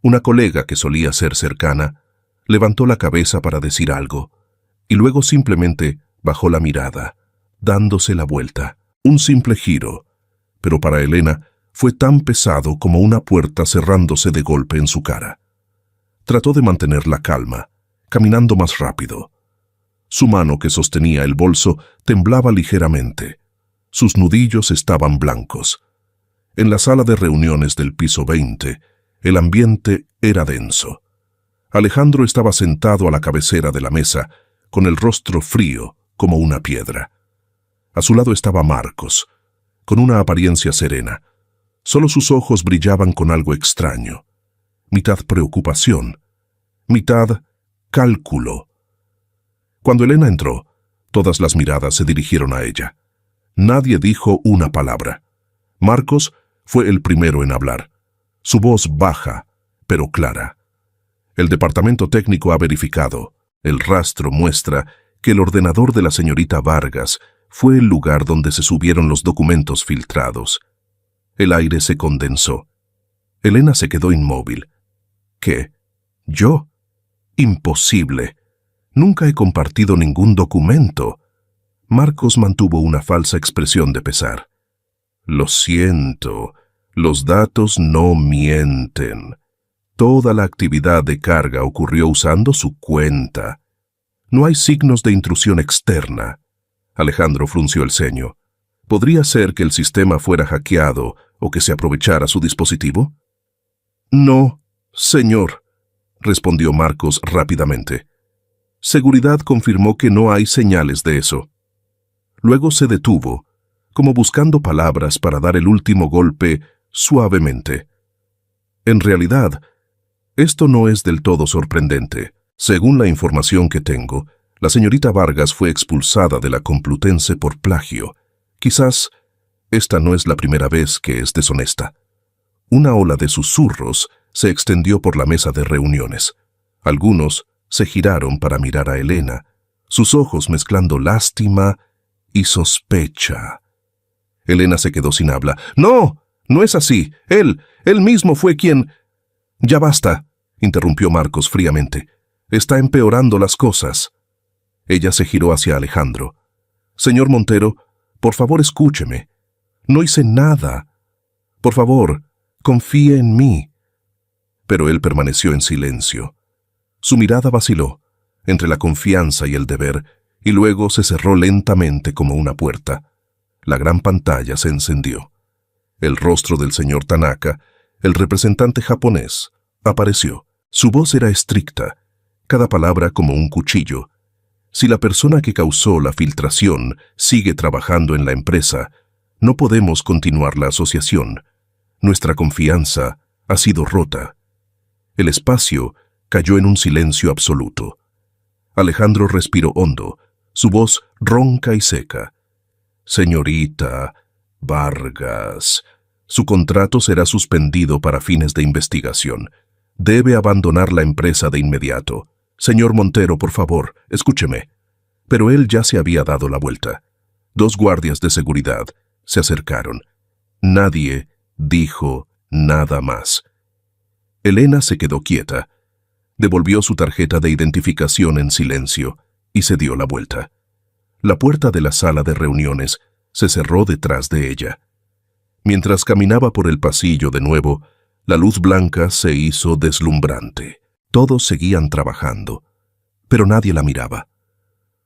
una colega que solía ser cercana, levantó la cabeza para decir algo, y luego simplemente bajó la mirada, dándose la vuelta. Un simple giro, pero para Elena fue tan pesado como una puerta cerrándose de golpe en su cara. Trató de mantener la calma, caminando más rápido. Su mano que sostenía el bolso temblaba ligeramente. Sus nudillos estaban blancos. En la sala de reuniones del piso 20, el ambiente era denso. Alejandro estaba sentado a la cabecera de la mesa, con el rostro frío como una piedra. A su lado estaba Marcos, con una apariencia serena. Solo sus ojos brillaban con algo extraño. Mitad preocupación, mitad cálculo. Cuando Elena entró, todas las miradas se dirigieron a ella. Nadie dijo una palabra. Marcos fue el primero en hablar. Su voz baja, pero clara. El departamento técnico ha verificado. El rastro muestra que el ordenador de la señorita Vargas fue el lugar donde se subieron los documentos filtrados. El aire se condensó. Elena se quedó inmóvil. ¿Qué? ¿Yo? Imposible. Nunca he compartido ningún documento. Marcos mantuvo una falsa expresión de pesar. Lo siento, los datos no mienten. Toda la actividad de carga ocurrió usando su cuenta. No hay signos de intrusión externa. Alejandro frunció el ceño. ¿Podría ser que el sistema fuera hackeado o que se aprovechara su dispositivo? No, señor, respondió Marcos rápidamente. Seguridad confirmó que no hay señales de eso. Luego se detuvo, como buscando palabras para dar el último golpe suavemente. En realidad, esto no es del todo sorprendente. Según la información que tengo, la señorita Vargas fue expulsada de la Complutense por plagio. Quizás esta no es la primera vez que es deshonesta. Una ola de susurros se extendió por la mesa de reuniones. Algunos se giraron para mirar a Elena, sus ojos mezclando lástima y sospecha. Elena se quedó sin habla. «No, no es así. Él mismo fue quien...» «Ya basta», interrumpió Marcos fríamente. «Está empeorando las cosas». Ella se giró hacia Alejandro. «Señor Montero, por favor escúcheme. No hice nada. Por favor, confíe en mí». Pero él permaneció en silencio. Su mirada vaciló entre la confianza y el deber, y luego se cerró lentamente como una puerta. La gran pantalla se encendió. El rostro del señor Tanaka, el representante japonés, apareció. Su voz era estricta, cada palabra como un cuchillo. Si la persona que causó la filtración sigue trabajando en la empresa, no podemos continuar la asociación. Nuestra confianza ha sido rota. El espacio cayó en un silencio absoluto. Alejandro respiró hondo, su voz ronca y seca. «Señorita Vargas, su contrato será suspendido para fines de investigación. Debe abandonar la empresa de inmediato. Señor Montero, por favor, escúcheme». Pero él ya se había dado la vuelta. 2 guardias de seguridad se acercaron. Nadie dijo nada más. Elena se quedó quieta, devolvió su tarjeta de identificación en silencio y se dio la vuelta. La puerta de la sala de reuniones se cerró detrás de ella. Mientras caminaba por el pasillo de nuevo, la luz blanca se hizo deslumbrante. Todos seguían trabajando, pero nadie la miraba.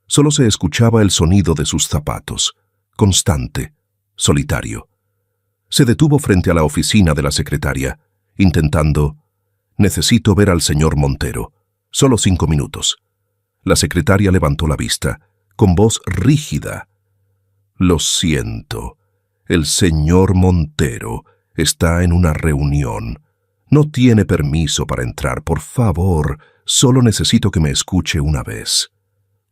Solo se escuchaba el sonido de sus zapatos, constante, solitario. Se detuvo frente a la oficina de la secretaria, intentando: «Necesito ver al señor Montero. Solo 5 minutos». La secretaria levantó la vista, con voz rígida. «Lo siento. El señor Montero está en una reunión. No tiene permiso para entrar. Por favor, solo necesito que me escuche una vez».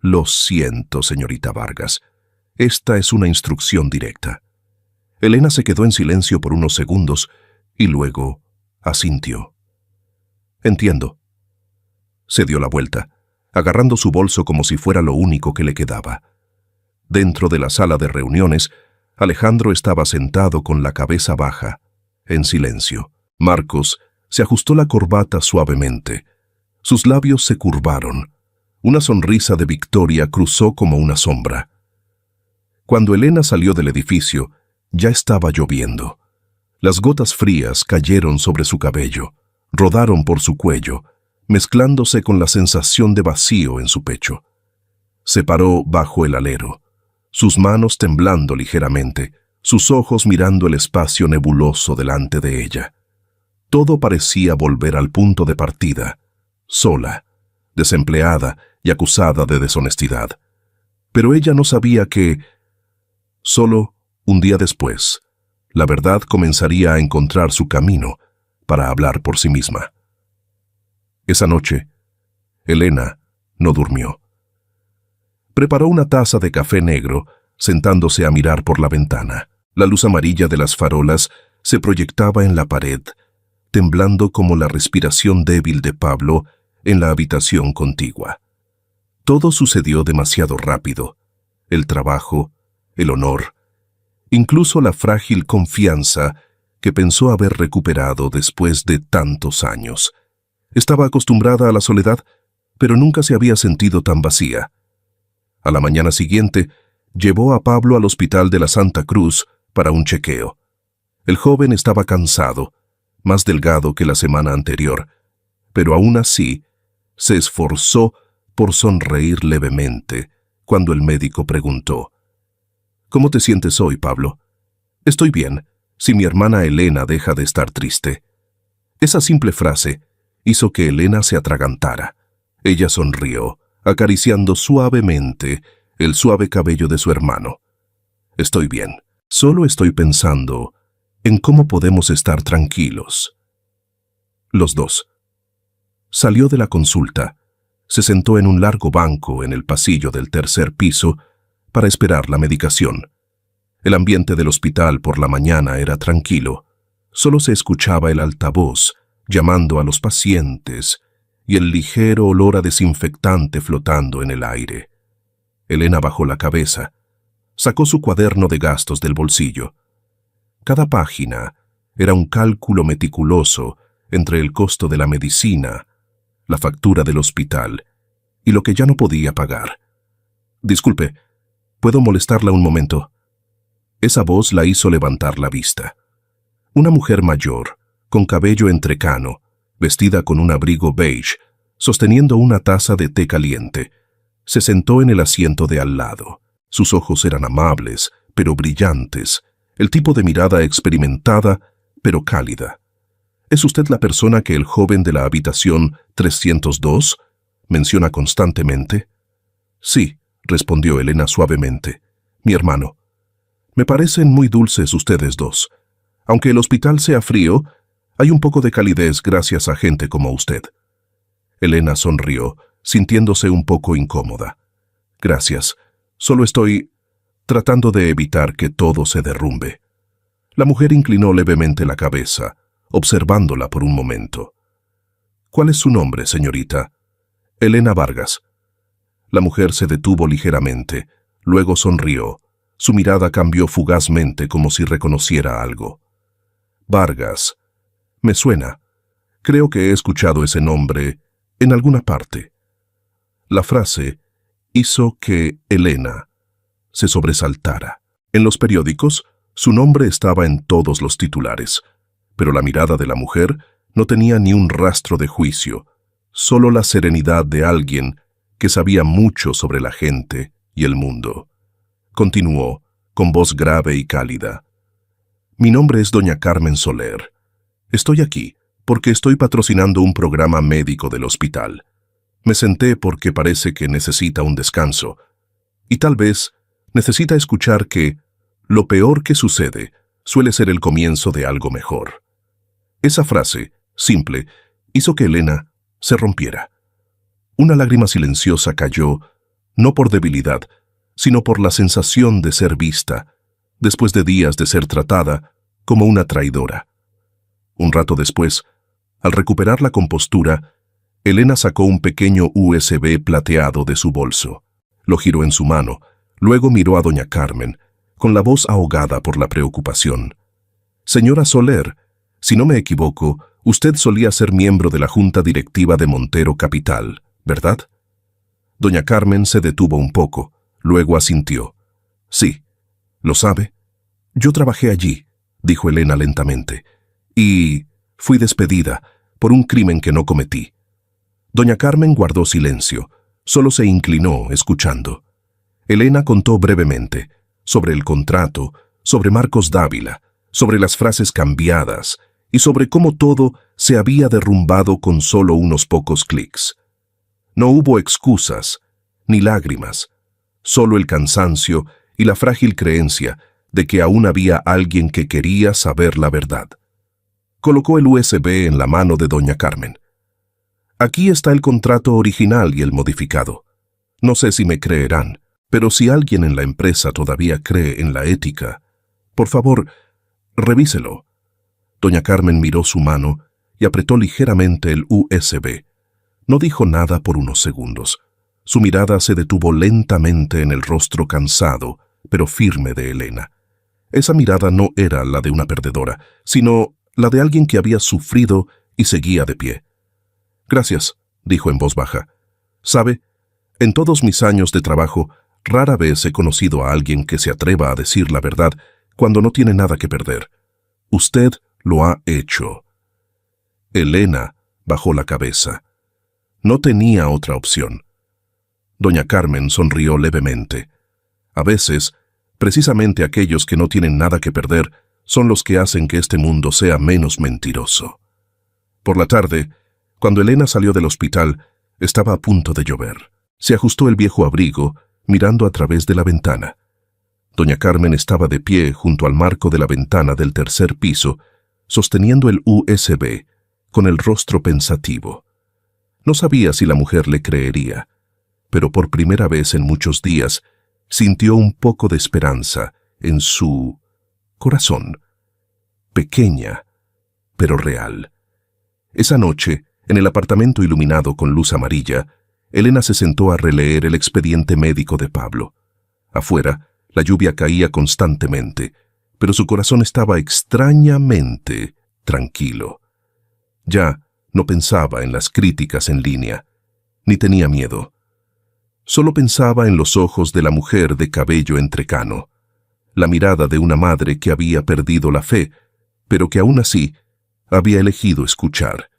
«Lo siento, señorita Vargas. Esta es una instrucción directa». Elena se quedó en silencio por unos segundos y luego asintió. «Entiendo». Se dio la vuelta, agarrando su bolso como si fuera lo único que le quedaba. Dentro de la sala de reuniones, Alejandro estaba sentado con la cabeza baja, en silencio. Marcos se ajustó la corbata suavemente. Sus labios se curvaron. Una sonrisa de victoria cruzó como una sombra. Cuando Elena salió del edificio, ya estaba lloviendo. Las gotas frías cayeron sobre su cabello, rodaron por su cuello, mezclándose con la sensación de vacío en su pecho. Se paró bajo el alero, sus manos temblando ligeramente, sus ojos mirando el espacio nebuloso delante de ella. Todo parecía volver al punto de partida, sola, desempleada y acusada de deshonestidad. Pero ella no sabía que, solo un día después, la verdad comenzaría a encontrar su camino para hablar por sí misma. Esa noche, Elena no durmió. Preparó una taza de café negro, sentándose a mirar por la ventana. La luz amarilla de las farolas se proyectaba en la pared, temblando como la respiración débil de Pablo en la habitación contigua. Todo sucedió demasiado rápido. El trabajo, el honor, incluso la frágil confianza que pensó haber recuperado después de tantos años. Estaba acostumbrada a la soledad, pero nunca se había sentido tan vacía. A la mañana siguiente, llevó a Pablo al hospital de la Santa Cruz para un chequeo. El joven estaba cansado, más delgado que la semana anterior, pero aún así se esforzó por sonreír levemente cuando el médico preguntó: «¿Cómo te sientes hoy, Pablo?» «Estoy bien, si mi hermana Elena deja de estar triste». Esa simple frase hizo que Elena se atragantara. Ella sonrió, acariciando suavemente el suave cabello de su hermano. «Estoy bien. Solo estoy pensando en cómo podemos estar tranquilos». Los dos. Salió de la consulta, se sentó en un largo banco en el pasillo del 3er piso para esperar la medicación. El ambiente del hospital por la mañana era tranquilo. Solo se escuchaba el altavoz llamando a los pacientes y el ligero olor a desinfectante flotando en el aire. Elena bajó la cabeza, sacó su cuaderno de gastos del bolsillo. Cada página era un cálculo meticuloso entre el costo de la medicina, la factura del hospital y lo que ya no podía pagar. «Disculpe, ¿puedo molestarla un momento?» Esa voz la hizo levantar la vista. Una mujer mayor, con cabello entrecano, vestida con un abrigo beige, sosteniendo una taza de té caliente, se sentó en el asiento de al lado. Sus ojos eran amables, pero brillantes, el tipo de mirada experimentada, pero cálida. «¿Es usted la persona que el joven de la habitación 302 menciona constantemente?» «Sí», respondió Elena suavemente. «Mi hermano. Me parecen muy dulces ustedes dos. Aunque el hospital sea frío, hay un poco de calidez gracias a gente como usted». Elena sonrió, sintiéndose un poco incómoda. «Gracias. Solo estoy tratando de evitar que todo se derrumbe». La mujer inclinó levemente la cabeza, observándola por un momento. «¿Cuál es su nombre, señorita?» «Elena Vargas». La mujer se detuvo ligeramente, luego sonrió, Su mirada cambió fugazmente como si reconociera algo. Vargas. Me suena. Creo que he escuchado ese nombre en alguna parte. La frase hizo que Elena se sobresaltara. En los periódicos, su nombre estaba en todos los titulares, pero la mirada de la mujer no tenía ni un rastro de juicio, solo la serenidad de alguien que sabía mucho sobre la gente y el mundo. Continuó, con voz grave y cálida. Mi nombre es doña Carmen Soler. Estoy aquí porque estoy patrocinando un programa médico del hospital. Me senté porque parece que necesita un descanso, y tal vez necesita escuchar que lo peor que sucede suele ser el comienzo de algo mejor. Esa frase, simple, hizo que Elena se rompiera. Una lágrima silenciosa cayó, no por debilidad, sino por la sensación de ser vista, después de días de ser tratada como una traidora. Un rato después, al recuperar la compostura, Elena sacó un pequeño USB plateado de su bolso. Lo giró en su mano, luego miró a doña Carmen, con la voz ahogada por la preocupación. Señora Soler, si no me equivoco, usted solía ser miembro de la junta directiva de Montero Capital, ¿verdad? Doña Carmen se detuvo un poco, luego asintió. Sí, ¿lo sabe? Yo trabajé allí, dijo Elena lentamente, y fui despedida por un crimen que no cometí. Doña Carmen guardó silencio, solo se inclinó escuchando. Elena contó brevemente sobre el contrato, sobre Marcos Dávila, sobre las frases cambiadas y sobre cómo todo se había derrumbado con solo unos pocos clics. No hubo excusas, ni lágrimas, solo el cansancio y la frágil creencia de que aún había alguien que quería saber la verdad. Colocó el USB en la mano de doña Carmen. Aquí está el contrato original y el modificado. No sé si me creerán, pero si alguien en la empresa todavía cree en la ética, por favor, revíselo. Doña Carmen miró su mano y apretó ligeramente el USB. No dijo nada por unos segundos. Su mirada se detuvo lentamente en el rostro cansado, pero firme de Elena. Esa mirada no era la de una perdedora, sino la de alguien que había sufrido y seguía de pie. Gracias, dijo en voz baja. ¿Sabe? En todos mis años de trabajo, rara vez he conocido a alguien que se atreva a decir la verdad cuando no tiene nada que perder. Usted lo ha hecho. Elena bajó la cabeza. No tenía otra opción. Doña Carmen sonrió levemente. A veces, precisamente aquellos que no tienen nada que perder son los que hacen que este mundo sea menos mentiroso. Por la tarde, cuando Elena salió del hospital, estaba a punto de llover. Se ajustó el viejo abrigo, mirando a través de la ventana. Doña Carmen estaba de pie junto al marco de la ventana del tercer piso, sosteniendo el USB, con el rostro pensativo. No sabía si la mujer le creería, pero por primera vez en muchos días sintió un poco de esperanza en su corazón. Pequeña, pero real. Esa noche, en el apartamento iluminado con luz amarilla, Elena se sentó a releer el expediente médico de Pablo. Afuera, la lluvia caía constantemente, pero su corazón estaba extrañamente tranquilo. Ya no pensaba en las críticas en línea, ni tenía miedo. Solo pensaba en los ojos de la mujer de cabello entrecano, la mirada de una madre que había perdido la fe, pero que aún así había elegido escuchar.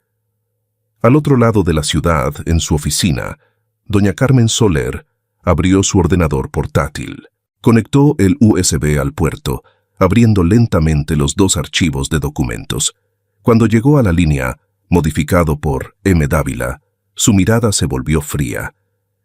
Al otro lado de la ciudad, en su oficina, doña Carmen Soler abrió su ordenador portátil. Conectó el USB al puerto, abriendo lentamente los dos archivos de documentos. Cuando llegó a la línea, modificado por M. Dávila, su mirada se volvió fría.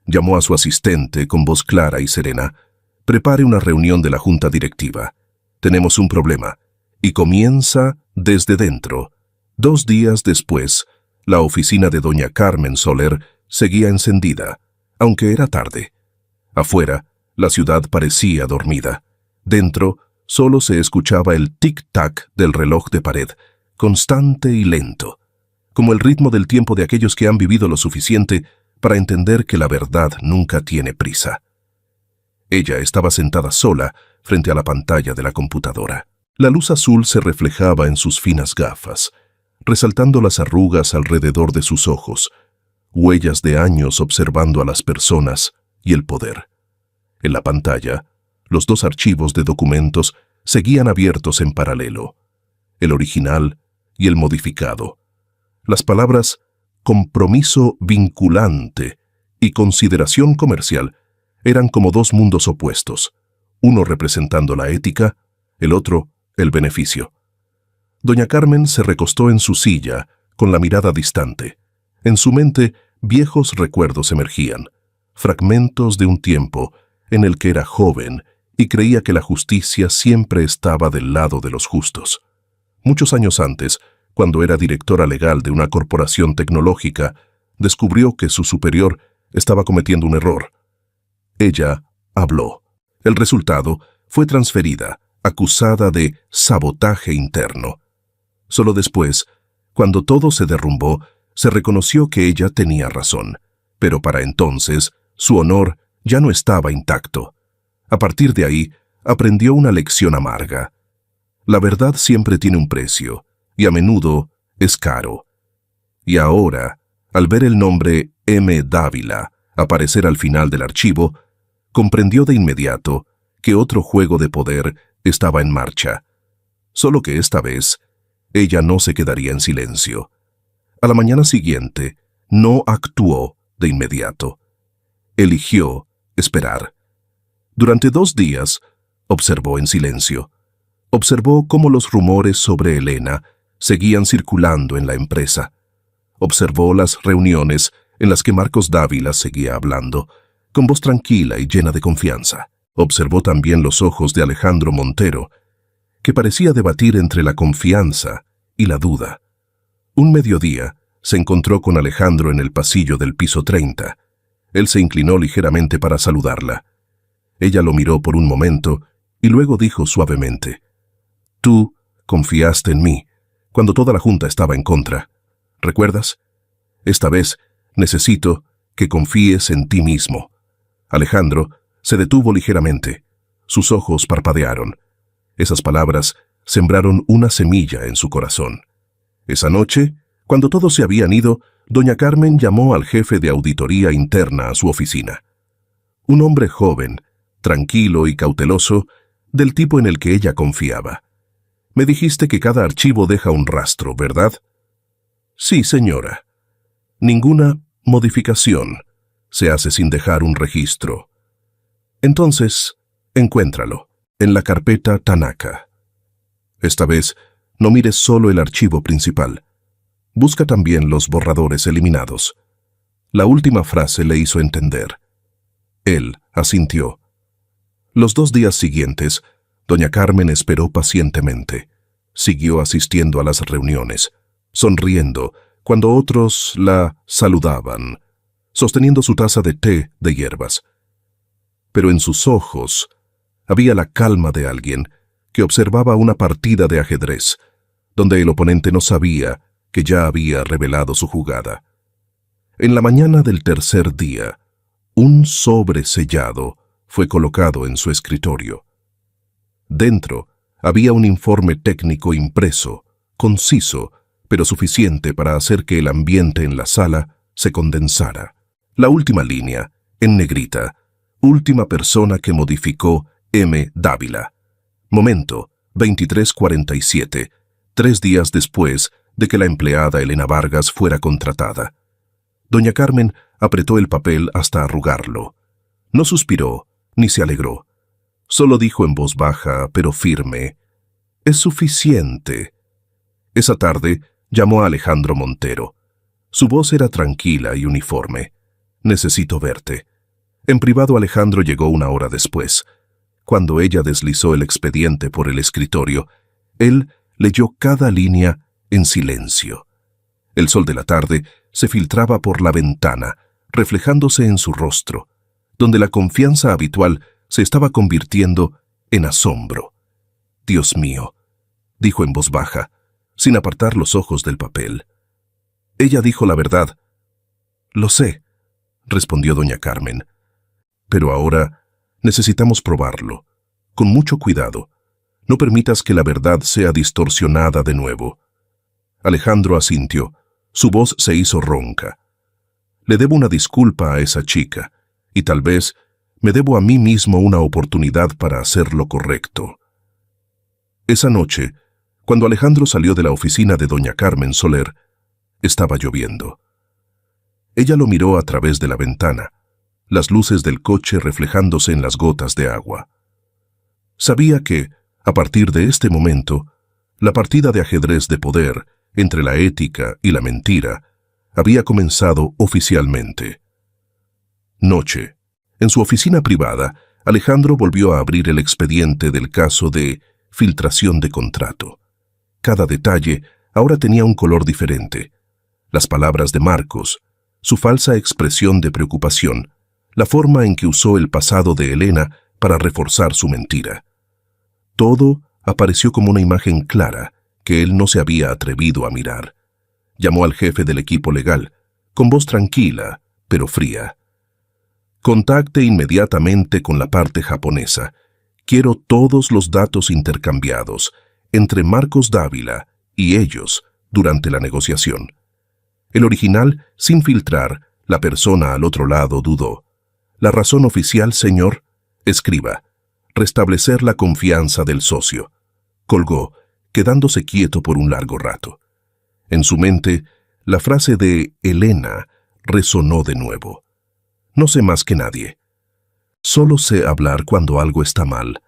Llamó a su asistente con voz clara y serena. Prepare una reunión de la junta directiva. Tenemos un problema. Y comienza desde dentro. 2 días después, la oficina de doña Carmen Soler seguía encendida, aunque era tarde. Afuera, la ciudad parecía dormida. Dentro, solo se escuchaba el tic-tac del reloj de pared, constante y lento, como el ritmo del tiempo de aquellos que han vivido lo suficiente para entender que la verdad nunca tiene prisa. Ella estaba sentada sola frente a la pantalla de la computadora. La luz azul se reflejaba en sus finas gafas, resaltando las arrugas alrededor de sus ojos, huellas de años observando a las personas y el poder. En la pantalla, los dos archivos de documentos seguían abiertos en paralelo, el original y el modificado. Las palabras compromiso vinculante y consideración comercial eran como dos mundos opuestos, uno representando la ética, el otro el beneficio. Doña Carmen se recostó en su silla con la mirada distante. En su mente, viejos recuerdos emergían, fragmentos de un tiempo en el que era joven y creía que la justicia siempre estaba del lado de los justos. Muchos años antes, cuando era directora legal de una corporación tecnológica, descubrió que su superior estaba cometiendo un error. Ella habló. El resultado fue transferida, acusada de sabotaje interno. Solo después, cuando todo se derrumbó, se reconoció que ella tenía razón, pero para entonces su honor ya no estaba intacto. A partir de ahí, aprendió una lección amarga. La verdad siempre tiene un precio, y a menudo es caro. Y ahora, al ver el nombre M. Dávila aparecer al final del archivo, comprendió de inmediato que otro juego de poder estaba en marcha. Solo que esta vez, ella no se quedaría en silencio. A la mañana siguiente, no actuó de inmediato. Eligió esperar. Durante 2 días, observó en silencio. Observó cómo los rumores sobre Elena seguían circulando en la empresa. Observó las reuniones en las que Marcos Dávila seguía hablando, con voz tranquila y llena de confianza. Observó también los ojos de Alejandro Montero, que parecía debatir entre la confianza y la duda. Un mediodía, se encontró con Alejandro en el pasillo del piso 30. Él se inclinó ligeramente para saludarla. Ella lo miró por un momento y luego dijo suavemente: «Tú confiaste en mí cuando toda la junta estaba en contra. ¿Recuerdas? Esta vez necesito que confíes en ti mismo». Alejandro se detuvo ligeramente. Sus ojos parpadearon. Esas palabras sembraron una semilla en su corazón. Esa noche, cuando todos se habían ido, doña Carmen llamó al jefe de auditoría interna a su oficina. Un hombre joven, tranquilo y cauteloso, del tipo en el que ella confiaba. «Me dijiste que cada archivo deja un rastro, ¿verdad?» «Sí, señora. Ninguna modificación se hace sin dejar un registro. Entonces, encuéntralo en la carpeta Tanaka. Esta vez, no mires solo el archivo principal. Busca también los borradores eliminados». La última frase le hizo entender. Él asintió. Los 2 días siguientes, doña Carmen esperó pacientemente. Siguió asistiendo a las reuniones, sonriendo cuando otros la saludaban, sosteniendo su taza de té de hierbas. Pero en sus ojos había la calma de alguien que observaba una partida de ajedrez, donde el oponente no sabía que ya había revelado su jugada. En la mañana del tercer día, un sobre sellado fue colocado en su escritorio. Dentro había un informe técnico impreso, conciso, pero suficiente para hacer que el ambiente en la sala se condensara. La última línea, en negrita: última persona que modificó M. Dávila. Momento, 23:47, 3 días después de que la empleada Elena Vargas fuera contratada. Doña Carmen apretó el papel hasta arrugarlo. No suspiró, ni se alegró. Solo dijo en voz baja, pero firme: «Es suficiente». Esa tarde llamó a Alejandro Montero. Su voz era tranquila y uniforme. «Necesito verte». En privado Alejandro llegó 1 hora después. Cuando ella deslizó el expediente por el escritorio, él leyó cada línea en silencio. El sol de la tarde se filtraba por la ventana, reflejándose en su rostro, donde la confianza habitual se estaba convirtiendo en asombro. «Dios mío», dijo en voz baja, sin apartar los ojos del papel. Ella dijo la verdad. «Lo sé», respondió doña Carmen. «Pero ahora Necesitamos probarlo. Con mucho cuidado. No permitas que la verdad sea distorsionada de nuevo. Alejandro asintió. Su voz se hizo ronca. Le debo una disculpa a esa chica, y tal vez me debo a mí mismo una oportunidad para hacer lo correcto. Esa noche, cuando Alejandro salió de la oficina de doña Carmen Soler, estaba lloviendo. Ella lo miró a través de la ventana, las luces del coche reflejándose en las gotas de agua. Sabía que, a partir de este momento, la partida de ajedrez de poder entre la ética y la mentira había comenzado oficialmente. Noche. En su oficina privada, Alejandro volvió a abrir el expediente del caso de filtración de contrato. Cada detalle ahora tenía un color diferente. Las palabras de Marcos, su falsa expresión de preocupación, la forma en que usó el pasado de Elena para reforzar su mentira. Todo apareció como una imagen clara que él no se había atrevido a mirar. Llamó al jefe del equipo legal, con voz tranquila, pero fría. Contacte inmediatamente con la parte japonesa. Quiero todos los datos intercambiados entre Marcos Dávila y ellos durante la negociación. El original, sin filtrar, la persona al otro lado dudó. La razón oficial, señor, escriba. Restablecer la confianza del socio. Colgó, quedándose quieto por un largo rato. En su mente, la frase de Elena resonó de nuevo. No sé más que nadie. Solo sé hablar cuando algo está mal.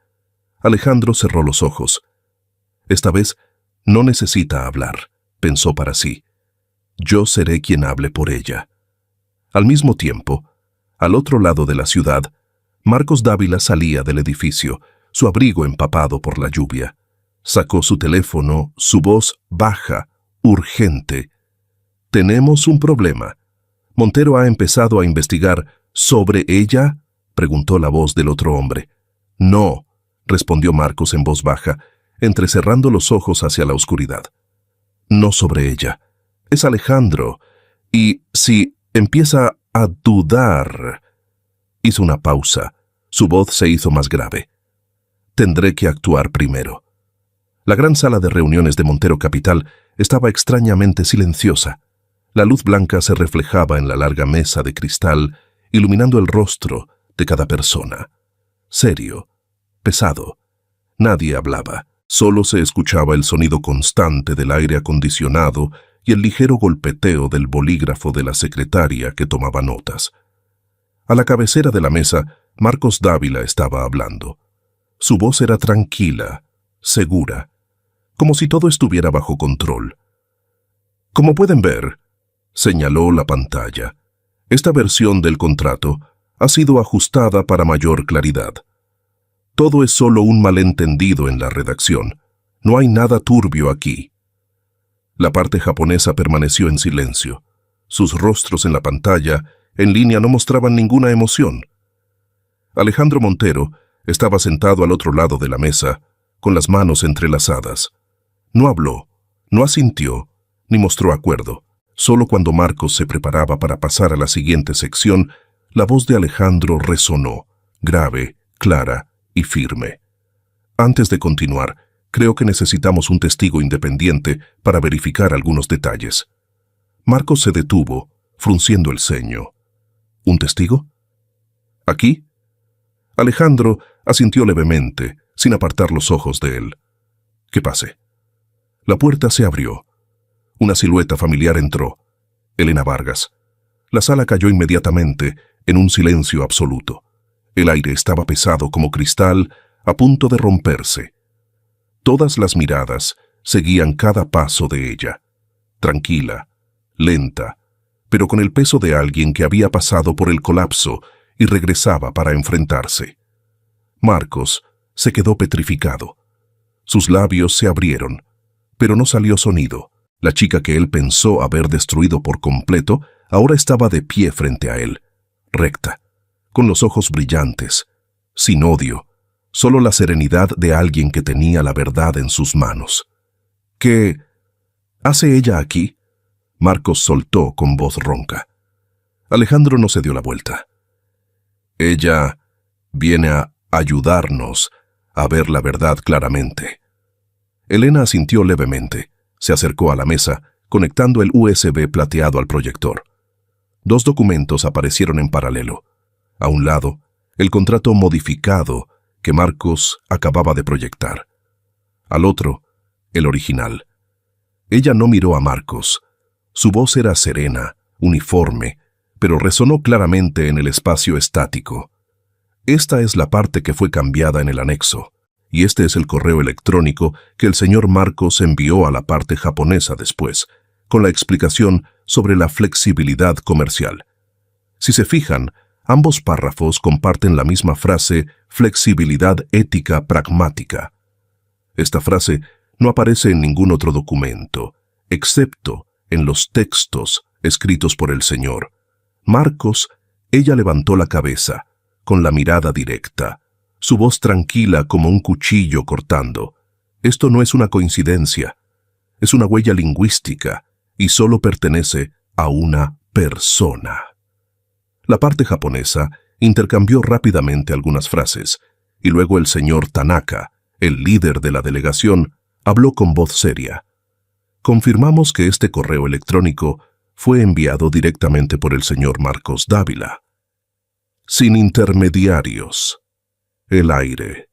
Alejandro cerró los ojos. Esta vez no necesita hablar, pensó para sí. Yo seré quien hable por ella. Al mismo tiempo, al otro lado de la ciudad, Marcos Dávila salía del edificio, su abrigo empapado por la lluvia. Sacó su teléfono, su voz baja, urgente. «Tenemos un problema. Montero ha empezado a investigar sobre ella», preguntó la voz del otro hombre. «No», respondió Marcos en voz baja, entrecerrando los ojos hacia la oscuridad. «No sobre ella. Es Alejandro. Y si empieza a dudar...» Hizo una pausa. Su voz se hizo más grave. «Tendré que actuar primero». La gran sala de reuniones de Montero Capital estaba extrañamente silenciosa. La luz blanca se reflejaba en la larga mesa de cristal, iluminando el rostro de cada persona. Serio, pesado. Nadie hablaba. Solo se escuchaba el sonido constante del aire acondicionado y el ligero golpeteo del bolígrafo de la secretaria que tomaba notas. A la cabecera de la mesa, Marcos Dávila estaba hablando. Su voz era tranquila, segura, como si todo estuviera bajo control. «Como pueden ver», señaló la pantalla, «esta versión del contrato ha sido ajustada para mayor claridad. Todo es solo un malentendido en la redacción. No hay nada turbio aquí». La parte japonesa permaneció en silencio. Sus rostros en la pantalla, en línea, no mostraban ninguna emoción. Alejandro Montero estaba sentado al otro lado de la mesa, con las manos entrelazadas. No habló, no asintió, ni mostró acuerdo. Solo cuando Marcos se preparaba para pasar a la siguiente sección, la voz de Alejandro resonó, grave, clara y firme. «Antes de continuar, creo que necesitamos un testigo independiente para verificar algunos detalles». Marcos se detuvo, frunciendo el ceño. «¿Un testigo? ¿Aquí?» Alejandro asintió levemente, sin apartar los ojos de él. «Que pase». La puerta se abrió. Una silueta familiar entró. Elena Vargas. La sala cayó inmediatamente en un silencio absoluto. El aire estaba pesado como cristal, a punto de romperse. Todas las miradas seguían cada paso de ella. Tranquila, lenta, pero con el peso de alguien que había pasado por el colapso y regresaba para enfrentarse. Marcos se quedó petrificado. Sus labios se abrieron, pero no salió sonido. La chica que él pensó haber destruido por completo ahora estaba de pie frente a él, recta, con los ojos brillantes, sin odio, solo la serenidad de alguien que tenía la verdad en sus manos. «¿Qué hace ella aquí?», Marcos soltó con voz ronca. Alejandro no se dio la vuelta. «Ella Viene a ayudarnos a ver la verdad claramente. Elena asintió levemente. Se acercó a la mesa, conectando el USB plateado al proyector. Dos documentos aparecieron en paralelo. A un lado, el contrato modificado que Marcos acababa de proyectar. Al otro, el original. Ella no miró a Marcos. Su voz era serena, uniforme, pero resonó claramente en el espacio estático. Esta es la parte que fue cambiada en el anexo, y este es el correo electrónico que el señor Marcos envió a la parte japonesa después, con la explicación sobre la flexibilidad comercial. Si se fijan, ambos párrafos comparten la misma frase, flexibilidad ética pragmática. Esta frase no aparece en ningún otro documento, excepto en los textos escritos por el señor. Marcos, ella levantó la cabeza, con la mirada directa, su voz tranquila como un cuchillo cortando. Esto no es una coincidencia, es una huella lingüística y solo pertenece a una persona. La parte japonesa intercambió rápidamente algunas frases, y luego el señor Tanaka, el líder de la delegación, habló con voz seria. Confirmamos que este correo electrónico fue enviado directamente por el señor Marcos Dávila. Sin intermediarios. El aire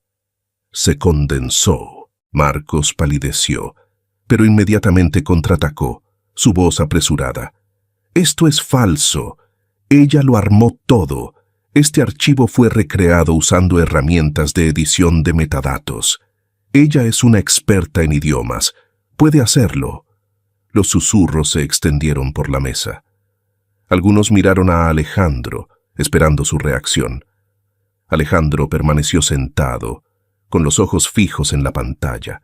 se condensó. Marcos palideció, pero inmediatamente contraatacó, su voz apresurada. Esto es falso. Ella lo armó todo. Este archivo fue recreado usando herramientas de edición de metadatos. Ella es una experta en idiomas. Puede hacerlo. Los susurros se extendieron por la mesa. Algunos miraron a Alejandro, esperando su reacción. Alejandro permaneció sentado, con los ojos fijos en la pantalla,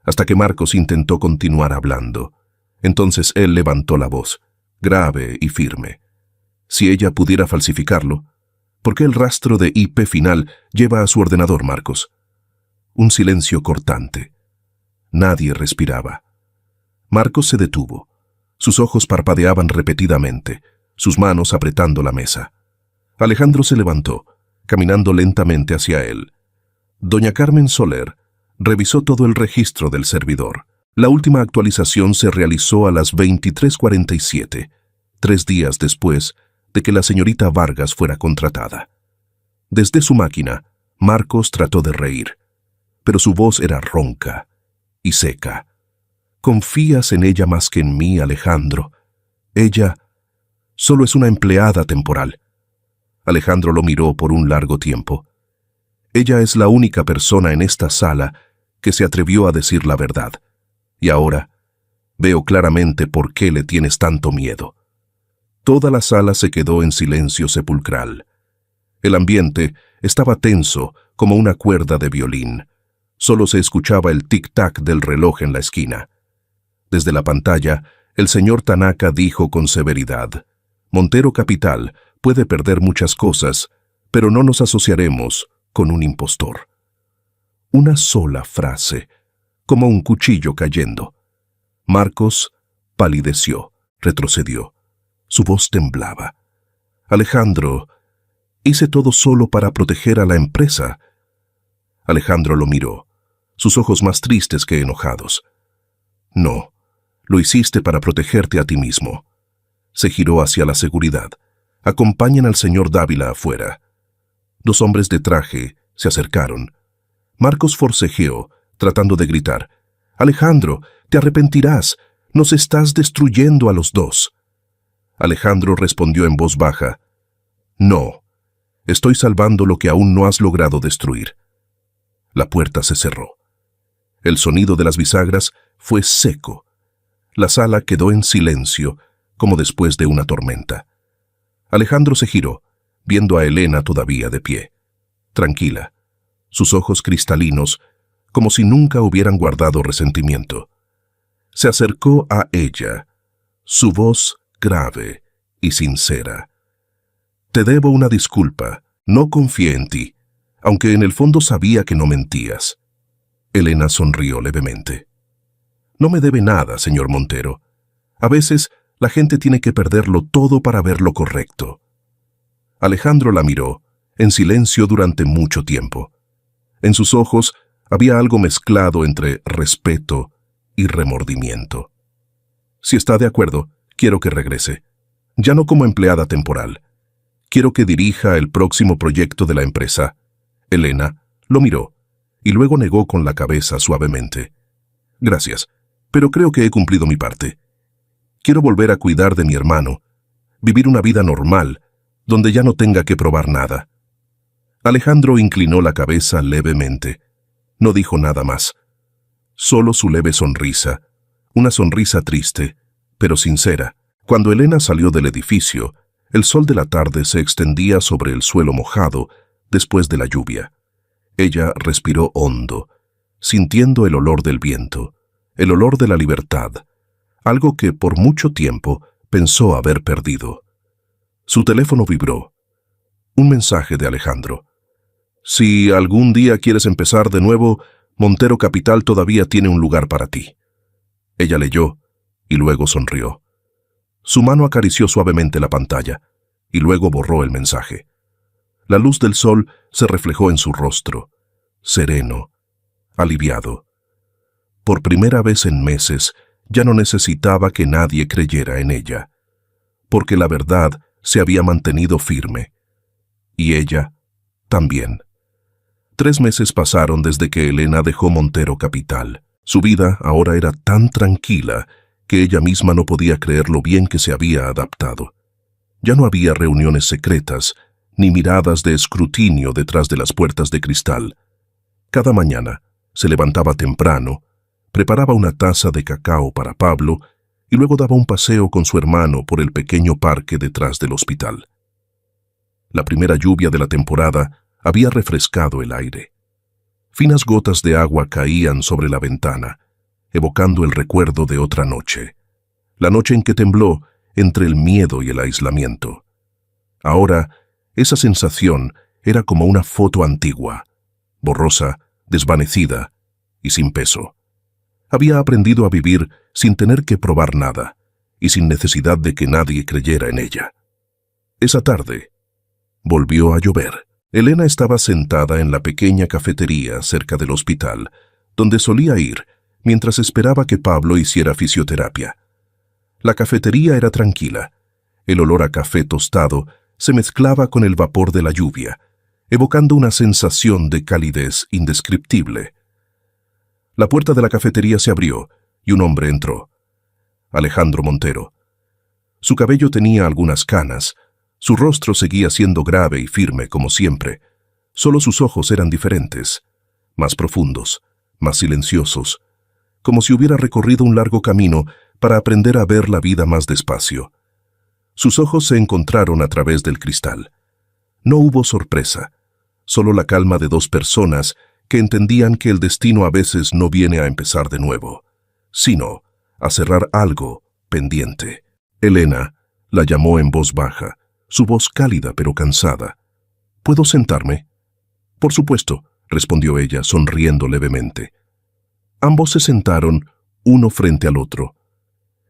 hasta que Marcos intentó continuar hablando. Entonces él levantó la voz, grave y firme. Si ella pudiera falsificarlo, ¿por qué el rastro de IP final lleva a su ordenador, Marcos? Un silencio cortante. Nadie respiraba. Marcos se detuvo. Sus ojos parpadeaban repetidamente, sus manos apretando la mesa. Alejandro se levantó, caminando lentamente hacia él. Doña Carmen Soler revisó todo el registro del servidor. La última actualización se realizó a las 23:47, 3 días después de que la señorita Vargas fuera contratada. Desde su máquina, Marcos trató de reír, pero su voz era ronca y seca. Confías en ella más que en mí, Alejandro. Ella solo es una empleada temporal. Alejandro lo miró por un largo tiempo. Ella es la única persona en esta sala que se atrevió a decir la verdad. Y ahora veo claramente por qué le tienes tanto miedo. Toda la sala se quedó en silencio sepulcral. El ambiente estaba tenso como una cuerda de violín. Solo se escuchaba el tic-tac del reloj en la esquina. Desde la pantalla, el señor Tanaka dijo con severidad: Montero Capital puede perder muchas cosas, pero no nos asociaremos con un impostor. Una sola frase, como un cuchillo cayendo. Marcos palideció, retrocedió. Su voz temblaba. Alejandro, hice todo solo para proteger a la empresa. Alejandro lo miró, sus ojos más tristes que enojados. No, lo hiciste para protegerte a ti mismo. Se giró hacia la seguridad. Acompañen al señor Dávila afuera. 2 hombres de traje se acercaron. Marcos forcejeó, tratando de gritar: Alejandro, te arrepentirás. Nos estás destruyendo a los dos. Alejandro respondió en voz baja: No, estoy salvando lo que aún no has logrado destruir. La puerta se cerró. El sonido de las bisagras fue seco. La sala quedó en silencio, como después de una tormenta. Alejandro se giró, viendo a Elena todavía de pie, tranquila, sus ojos cristalinos, como si nunca hubieran guardado resentimiento. Se acercó a ella, su voz grave y sincera. Te debo una disculpa, no confié en ti, aunque en el fondo sabía que no mentías. Elena sonrió levemente. No me debe nada, señor Montero. A veces la gente tiene que perderlo todo para ver lo correcto. Alejandro la miró, en silencio durante mucho tiempo. En sus ojos había algo mezclado entre respeto y remordimiento. Si está de acuerdo, quiero que regrese. Ya no como empleada temporal. Quiero que dirija el próximo proyecto de la empresa. Elena lo miró y luego negó con la cabeza suavemente. Gracias, pero creo que he cumplido mi parte. Quiero volver a cuidar de mi hermano, vivir una vida normal, donde ya no tenga que probar nada. Alejandro inclinó la cabeza levemente. No dijo nada más. Solo su leve sonrisa, una sonrisa triste, pero sincera. Cuando Elena salió del edificio, el sol de la tarde se extendía sobre el suelo mojado después de la lluvia. Ella respiró hondo, sintiendo el olor del viento, el olor de la libertad, algo que por mucho tiempo pensó haber perdido. Su teléfono vibró. Un mensaje de Alejandro. Si algún día quieres empezar de nuevo, Montero Capital todavía tiene un lugar para ti. Ella leyó y luego sonrió. Su mano acarició suavemente la pantalla y luego borró el mensaje. La luz del sol se reflejó en su rostro, sereno, aliviado. Por primera vez en meses, ya no necesitaba que nadie creyera en ella, porque la verdad se había mantenido firme. Y ella también. 3 meses pasaron desde que Elena dejó Montero Capital. Su vida ahora era tan tranquila que ella misma no podía creer lo bien que se había adaptado. Ya no había reuniones secretas, ni miradas de escrutinio detrás de las puertas de cristal. Cada mañana se levantaba temprano, preparaba una taza de cacao para Pablo y luego daba un paseo con su hermano por el pequeño parque detrás del hospital. La primera lluvia de la temporada había refrescado el aire. Finas gotas de agua caían sobre la ventana, evocando el recuerdo de otra noche, la noche en que tembló entre el miedo y el aislamiento. Ahora, esa sensación era como una foto antigua, borrosa, desvanecida y sin peso. Había aprendido a vivir sin tener que probar nada y sin necesidad de que nadie creyera en ella. Esa tarde, volvió a llover. Elena estaba sentada en la pequeña cafetería cerca del hospital, donde solía ir mientras esperaba que Pablo hiciera fisioterapia. La cafetería era tranquila. El olor a café tostado se mezclaba con el vapor de la lluvia, evocando una sensación de calidez indescriptible. La puerta de la cafetería se abrió y un hombre entró. Alejandro Montero. Su cabello tenía algunas canas. Su rostro seguía siendo grave y firme como siempre. Solo sus ojos eran diferentes, más profundos, más silenciosos, como si hubiera recorrido un largo camino para aprender a ver la vida más despacio. Sus ojos se encontraron a través del cristal. No hubo sorpresa, solo la calma de dos personas que entendían que el destino a veces no viene a empezar de nuevo, sino a cerrar algo pendiente. Elena la llamó en voz baja, su voz cálida pero cansada. ¿Puedo sentarme? Por supuesto, respondió ella, sonriendo levemente. Ambos se sentaron, uno frente al otro.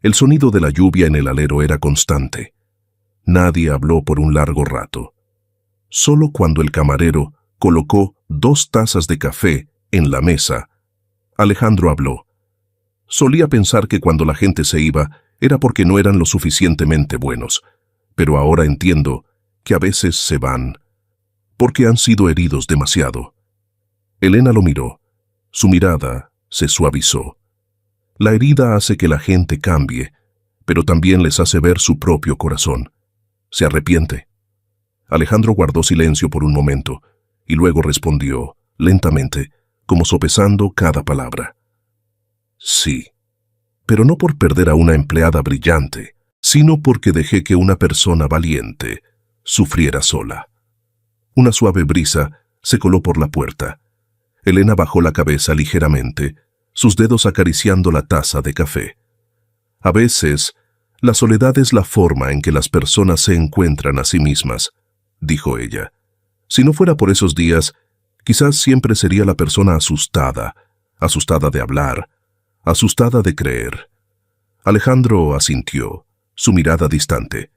El sonido de la lluvia en el alero era constante. Nadie habló por un largo rato. Solo cuando el camarero colocó 2 tazas de café en la mesa, Alejandro habló. Solía pensar que cuando la gente se iba era porque no eran lo suficientemente buenos, pero ahora entiendo que a veces se van porque han sido heridos demasiado. Elena lo miró. Su mirada se suavizó. La herida hace que la gente cambie, pero también les hace ver su propio corazón. ¿Se arrepiente? Alejandro guardó silencio por un momento y luego respondió, lentamente, como sopesando cada palabra. Sí, pero no por perder a una empleada brillante, sino porque dejé que una persona valiente sufriera sola. Una suave brisa se coló por la puerta. Elena bajó la cabeza ligeramente, sus dedos acariciando la taza de café. A veces, la soledad es la forma en que las personas se encuentran a sí mismas, dijo ella. Si no fuera por esos días, quizás siempre sería la persona asustada, asustada de hablar, asustada de creer. Alejandro asintió, su mirada distante.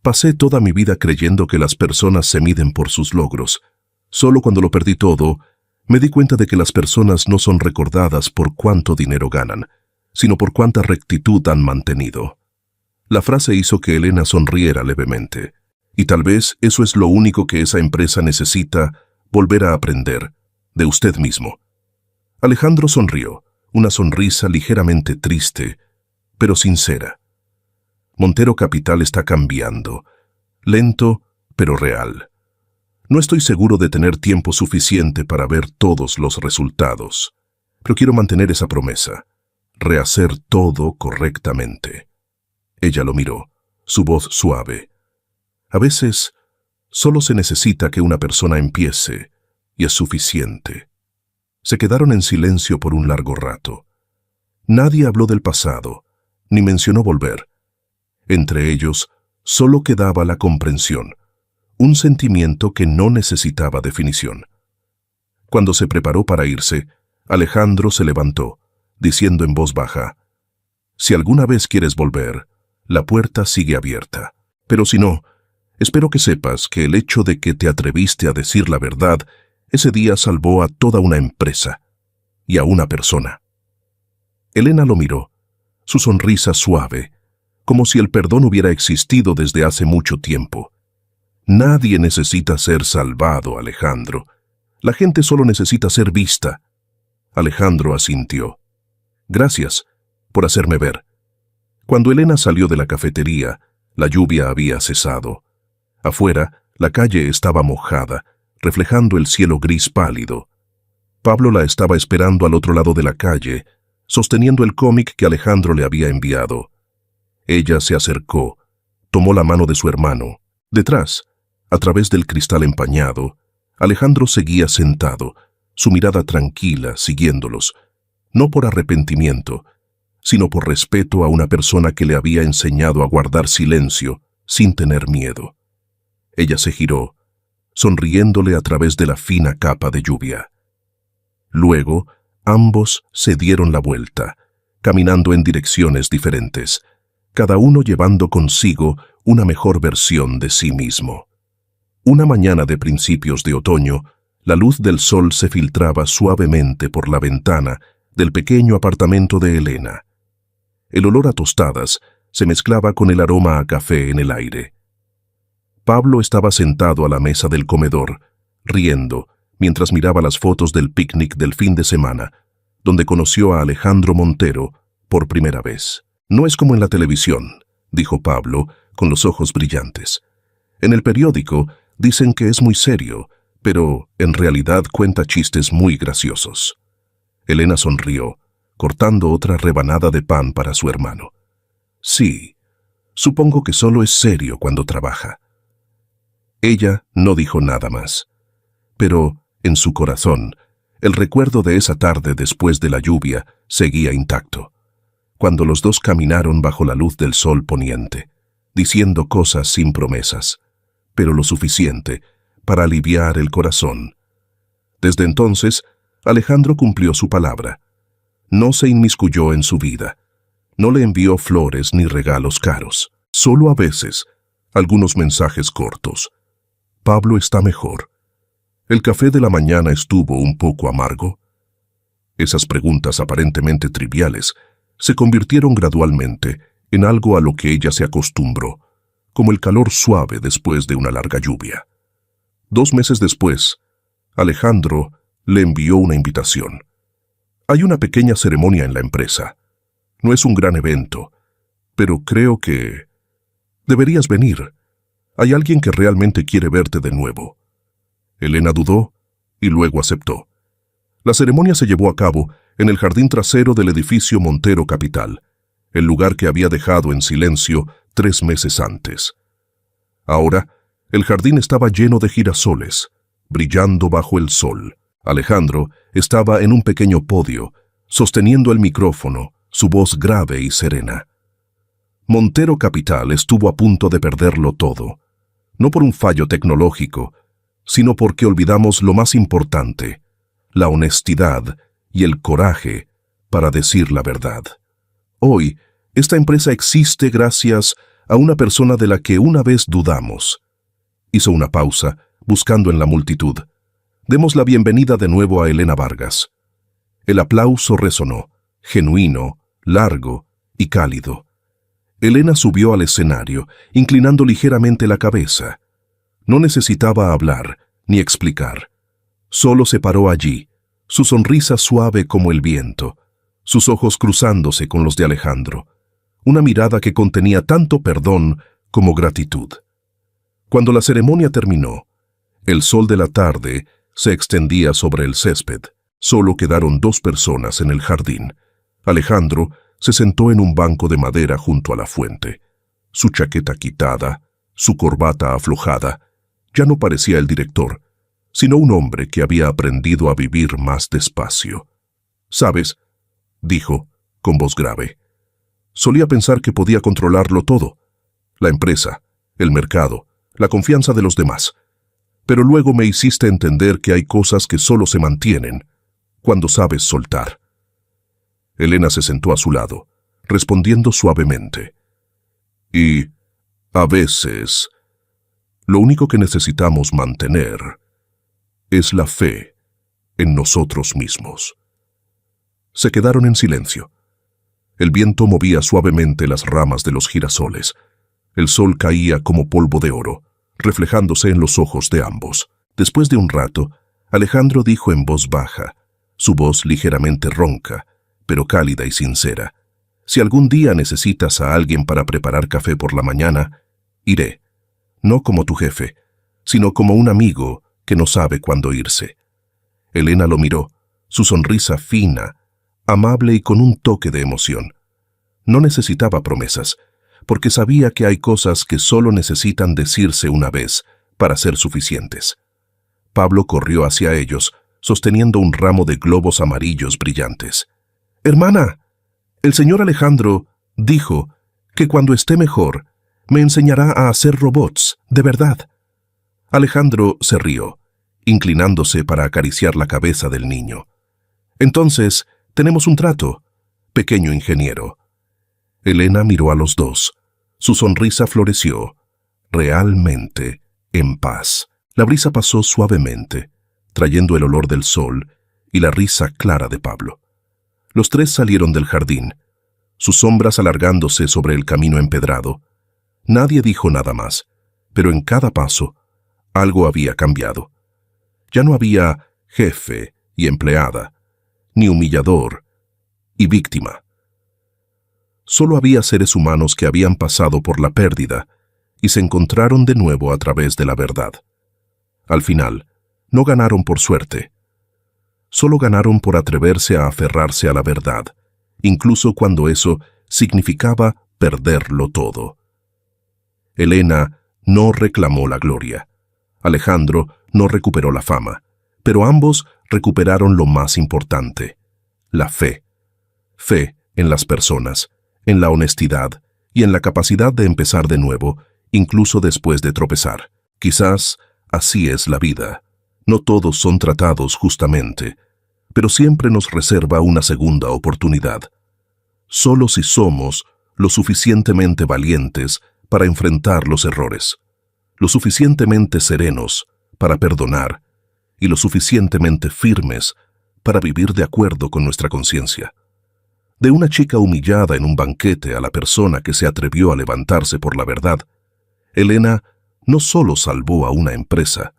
Pasé toda mi vida creyendo que las personas se miden por sus logros. Solo cuando lo perdí todo, me di cuenta de que las personas no son recordadas por cuánto dinero ganan, sino por cuánta rectitud han mantenido. La frase hizo que Elena sonriera levemente. Y tal vez eso es lo único que esa empresa necesita volver a aprender, de usted mismo. Alejandro sonrió, una sonrisa ligeramente triste, pero sincera. Montero Capital está cambiando, lento, pero real. No estoy seguro de tener tiempo suficiente para ver todos los resultados, pero quiero mantener esa promesa, rehacer todo correctamente. Ella lo miró, su voz suave. A veces, solo se necesita que una persona empiece, y es suficiente. Se quedaron en silencio por un largo rato. Nadie habló del pasado, ni mencionó volver. Entre ellos, solo quedaba la comprensión, un sentimiento que no necesitaba definición. Cuando se preparó para irse, Alejandro se levantó, diciendo en voz baja, «Si alguna vez quieres volver, la puerta sigue abierta. Pero si no, espero que sepas que el hecho de que te atreviste a decir la verdad ese día salvó a toda una empresa y a una persona». Elena lo miró, su sonrisa suave, como si el perdón hubiera existido desde hace mucho tiempo. Nadie necesita ser salvado, Alejandro. La gente solo necesita ser vista. Alejandro asintió. Gracias por hacerme ver. Cuando Elena salió de la cafetería, la lluvia había cesado. Afuera, la calle estaba mojada, reflejando el cielo gris pálido. Pablo la estaba esperando al otro lado de la calle, sosteniendo el cómic que Alejandro le había enviado. Ella se acercó, tomó la mano de su hermano. Detrás, a través del cristal empañado, Alejandro seguía sentado, su mirada tranquila, siguiéndolos, no por arrepentimiento, sino por respeto a una persona que le había enseñado a guardar silencio sin tener miedo. Ella se giró, sonriéndole a través de la fina capa de lluvia. Luego, ambos se dieron la vuelta, caminando en direcciones diferentes, cada uno llevando consigo una mejor versión de sí mismo. Una mañana de principios de otoño, la luz del sol se filtraba suavemente por la ventana del pequeño apartamento de Elena. El olor a tostadas se mezclaba con el aroma a café en el aire. Pablo estaba sentado a la mesa del comedor, riendo, mientras miraba las fotos del picnic del fin de semana, donde conoció a Alejandro Montero por primera vez. «No es como en la televisión», dijo Pablo, con los ojos brillantes. «En el periódico dicen que es muy serio, pero en realidad cuenta chistes muy graciosos». Elena sonrió, cortando otra rebanada de pan para su hermano. «Sí, supongo que solo es serio cuando trabaja». Ella no dijo nada más, pero en su corazón, el recuerdo de esa tarde después de la lluvia seguía intacto, cuando los dos caminaron bajo la luz del sol poniente, diciendo cosas sin promesas, pero lo suficiente para aliviar el corazón. Desde entonces, Alejandro cumplió su palabra. No se inmiscuyó en su vida, no le envió flores ni regalos caros, solo a veces algunos mensajes cortos. «Pablo está mejor. ¿El café de la mañana estuvo un poco amargo?» Esas preguntas aparentemente triviales se convirtieron gradualmente en algo a lo que ella se acostumbró, como el calor suave después de una larga lluvia. 2 meses después, Alejandro le envió una invitación. «Hay una pequeña ceremonia en la empresa. No es un gran evento, pero creo que deberías venir. Hay alguien que realmente quiere verte de nuevo». Elena dudó y luego aceptó. La ceremonia se llevó a cabo en el jardín trasero del edificio Montero Capital, el lugar que había dejado en silencio 3 meses antes. Ahora, el jardín estaba lleno de girasoles, brillando bajo el sol. Alejandro estaba en un pequeño podio, sosteniendo el micrófono, su voz grave y serena. Montero Capital estuvo a punto de perderlo todo, no por un fallo tecnológico, sino porque olvidamos lo más importante, la honestidad y el coraje para decir la verdad. Hoy, esta empresa existe gracias a una persona de la que una vez dudamos. Hizo una pausa, buscando en la multitud. Demos la bienvenida de nuevo a Elena Vargas. El aplauso resonó, genuino, largo y cálido. Elena subió al escenario, inclinando ligeramente la cabeza. No necesitaba hablar ni explicar. Solo se paró allí, su sonrisa suave como el viento, sus ojos cruzándose con los de Alejandro, una mirada que contenía tanto perdón como gratitud. Cuando la ceremonia terminó, el sol de la tarde se extendía sobre el césped. Solo quedaron 2 personas en el jardín. Alejandro se sentó en un banco de madera junto a la fuente. Su chaqueta quitada, su corbata aflojada, ya no parecía el director, sino un hombre que había aprendido a vivir más despacio. «¿Sabes?», dijo, con voz grave. «Solía pensar que podía controlarlo todo. La empresa, el mercado, la confianza de los demás. Pero luego me hiciste entender que hay cosas que solo se mantienen cuando sabes soltar». Elena se sentó a su lado, respondiendo suavemente. «Y, a veces, lo único que necesitamos mantener es la fe en nosotros mismos». Se quedaron en silencio. El viento movía suavemente las ramas de los girasoles. El sol caía como polvo de oro, reflejándose en los ojos de ambos. Después de un rato, Alejandro dijo en voz baja, su voz ligeramente ronca, pero cálida y sincera: «Si algún día necesitas a alguien para preparar café por la mañana, iré, no como tu jefe, sino como un amigo que no sabe cuándo irse». Elena lo miró, su sonrisa fina, amable y con un toque de emoción. No necesitaba promesas, porque sabía que hay cosas que solo necesitan decirse una vez para ser suficientes. Pablo corrió hacia ellos, sosteniendo un ramo de globos amarillos brillantes. «Hermana, el señor Alejandro dijo que cuando esté mejor me enseñará a hacer robots, de verdad». Alejandro se rió, inclinándose para acariciar la cabeza del niño. «Entonces, tenemos un trato, pequeño ingeniero». Elena miró a los dos. Su sonrisa floreció, realmente en paz. La brisa pasó suavemente, trayendo el olor del sol y la risa clara de Pablo. Los 3 salieron del jardín, sus sombras alargándose sobre el camino empedrado. Nadie dijo nada más, pero en cada paso algo había cambiado. Ya no había jefe y empleada, ni humillador y víctima. Solo había seres humanos que habían pasado por la pérdida y se encontraron de nuevo a través de la verdad. Al final, no ganaron por suerte. Solo ganaron por atreverse a aferrarse a la verdad, incluso cuando eso significaba perderlo todo. Elena no reclamó la gloria. Alejandro no recuperó la fama, pero ambos recuperaron lo más importante: la fe. Fe en las personas, en la honestidad y en la capacidad de empezar de nuevo, incluso después de tropezar. Quizás así es la vida. No todos son tratados justamente, pero siempre nos reserva una segunda oportunidad. Solo si somos lo suficientemente valientes para enfrentar los errores, lo suficientemente serenos para perdonar y lo suficientemente firmes para vivir de acuerdo con nuestra conciencia. De una chica humillada en un banquete a la persona que se atrevió a levantarse por la verdad, Elena no solo salvó a una empresa,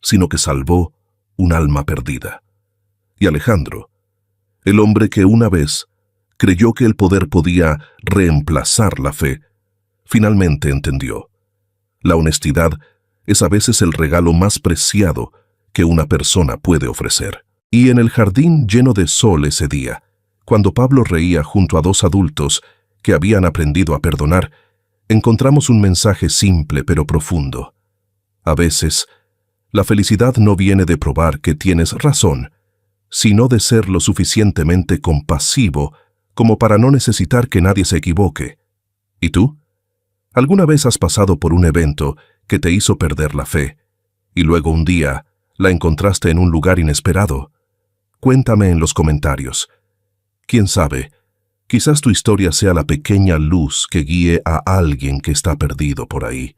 sino que salvó un alma perdida. Y Alejandro, el hombre que una vez creyó que el poder podía reemplazar la fe, finalmente entendió: la honestidad es a veces el regalo más preciado que una persona puede ofrecer. Y en el jardín lleno de sol ese día, cuando Pablo reía junto a 2 adultos que habían aprendido a perdonar, encontramos un mensaje simple pero profundo. A veces, la felicidad no viene de probar que tienes razón, sino de ser lo suficientemente compasivo como para no necesitar que nadie se equivoque. ¿Y tú? ¿Alguna vez has pasado por un evento que te hizo perder la fe y luego un día la encontraste en un lugar inesperado? Cuéntame en los comentarios. Quién sabe, Quizás tu historia sea la pequeña luz que guíe a alguien que está perdido por ahí.